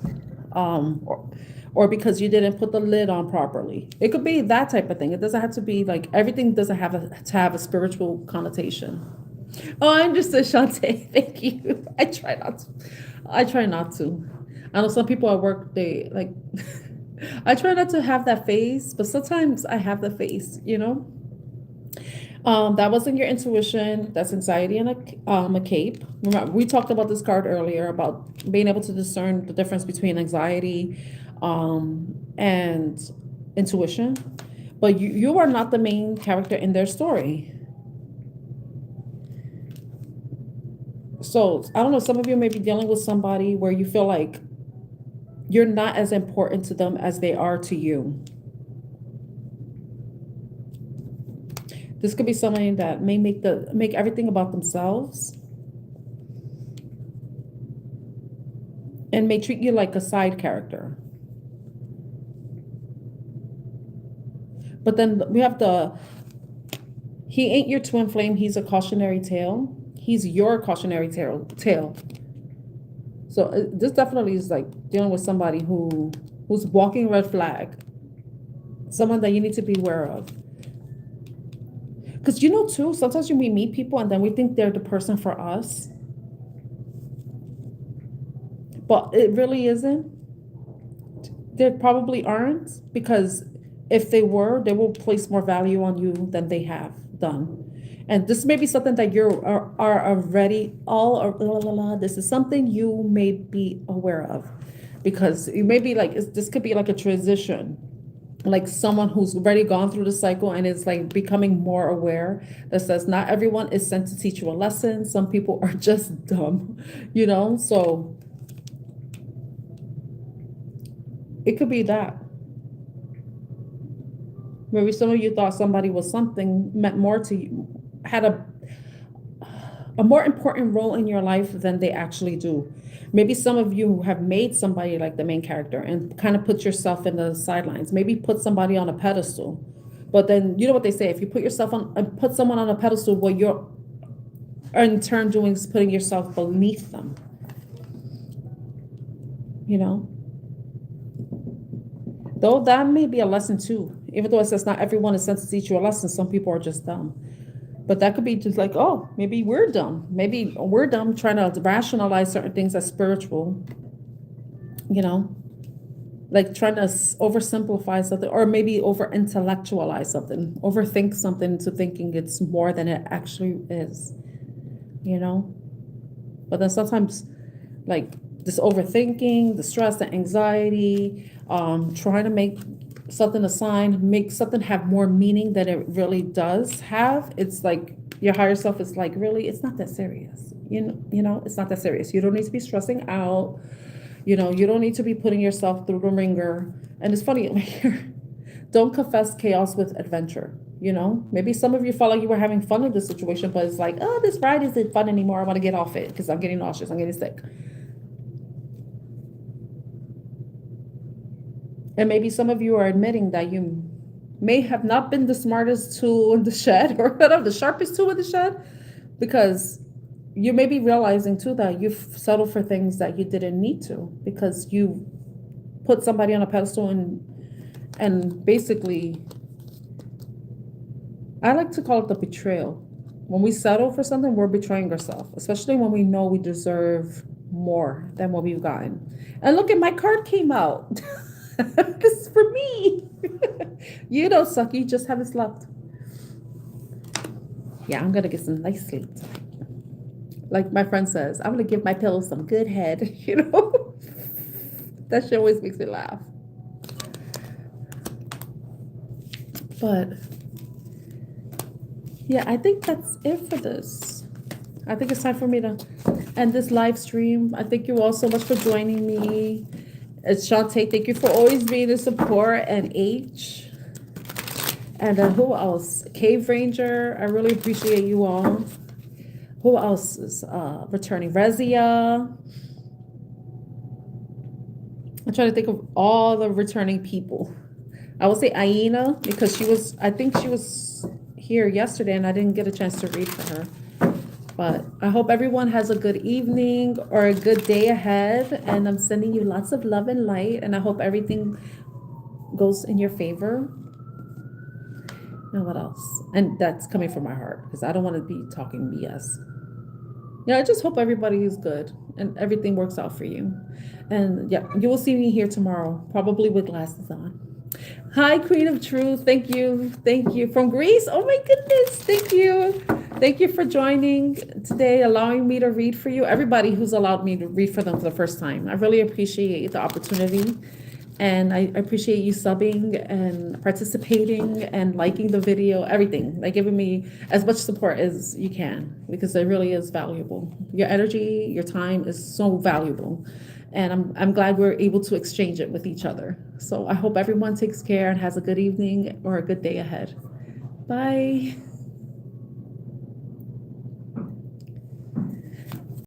or because you didn't put the lid on properly. It could be that type of thing. It doesn't have to be like, everything doesn't have to have a spiritual connotation. Oh, I understood, Shantae. Thank you. I try not to. I know some people at work, they like, I try not to have that face, but sometimes I have the face, you know? That wasn't your intuition. That's anxiety and a cape. Remember, we talked about this card earlier about being able to discern the difference between anxiety, and intuition. But you are not the main character in their story. So I don't know. Some of you may be dealing with somebody where you feel like you're not as important to them as they are to you. This could be somebody that may make everything about themselves and may treat you like a side character. But then we have he ain't your twin flame, he's a cautionary tale. He's your cautionary tale. So this definitely is like dealing with somebody who's walking red flag. Someone that you need to be aware of. Because too, sometimes we meet people and then we think they're the person for us. But it really isn't. They probably aren't, because if they were, they will place more value on you than they have done. And this may be something that are already this is something you may be aware of, because you may be like, this could be like a transition, like someone who's already gone through the cycle and is like becoming more aware, that says not everyone is sent to teach you a lesson. Some people are just dumb, so it could be that. Maybe some of you thought somebody was something, meant more to you, had a more important role in your life than they actually do. Maybe some of you have made somebody like the main character and kind of put yourself in the sidelines. Maybe put somebody on a pedestal. But then you know what they say, if you put someone on a pedestal, what you're in turn doing is putting yourself beneath them. Though that may be a lesson too. Even though it says not everyone is sent to teach you a lesson, some people are just dumb. But that could be just like, oh, maybe we're dumb. Maybe we're dumb trying to rationalize certain things as spiritual, like trying to oversimplify something, or maybe over intellectualize something, overthink something to thinking it's more than it actually is, But then sometimes, like this overthinking, the stress, the anxiety, trying to make something a sign, make something have more meaning than it really does have. It's like your higher self is like, really, it's not that serious. It's not that serious. You don't need to be stressing out. You don't need to be putting yourself through the ringer. And it's funny, don't confess chaos with adventure. Maybe some of you felt like you were having fun in this situation, but it's like, oh, this ride isn't fun anymore. I want to get off it because I'm getting nauseous. I'm getting sick. And maybe some of you are admitting that you may have not been the smartest tool in the shed, or the sharpest tool in the shed, because you may be realizing too that you've settled for things that you didn't need to, because you put somebody on a pedestal and basically, I like to call it the betrayal. When we settle for something, we're betraying ourselves, especially when we know we deserve more than what we've gotten. And look, at my card came out. This is for me. Sucky, just haven't slept. Yeah, I'm gonna get some nice sleep tonight. Like my friend says, I'm gonna give my pillow some good head. That shit always makes me laugh. But yeah, I think that's it for this. I think it's time for me to end this live stream. I thank you all so much for joining me. It's Shantae. Thank you for always being a support. And H. And who else? Cave Ranger. I really appreciate you all. Who else is returning? Rezia. I'm trying to think of all the returning people. I will say Aina, because I think she was here yesterday and I didn't get a chance to read for her. But I hope everyone has a good evening or a good day ahead. And I'm sending you lots of love and light. And I hope everything goes in your favor. And what else? And that's coming from my heart, because I don't want to be talking BS. Yeah, I just hope everybody is good and everything works out for you. And yeah, you will see me here tomorrow, probably with glasses on. Hi, Queen of Truth. Thank you. Thank you. From Greece. Oh my goodness. Thank you. Thank you for joining today, allowing me to read for you. Everybody who's allowed me to read for them for the first time. I really appreciate the opportunity. And I appreciate you subbing and participating and liking the video, everything, like giving me as much support as you can, because it really is valuable. Your energy, your time is so valuable. And I'm glad we're able to exchange it with each other. So I hope everyone takes care and has a good evening or a good day ahead. Bye.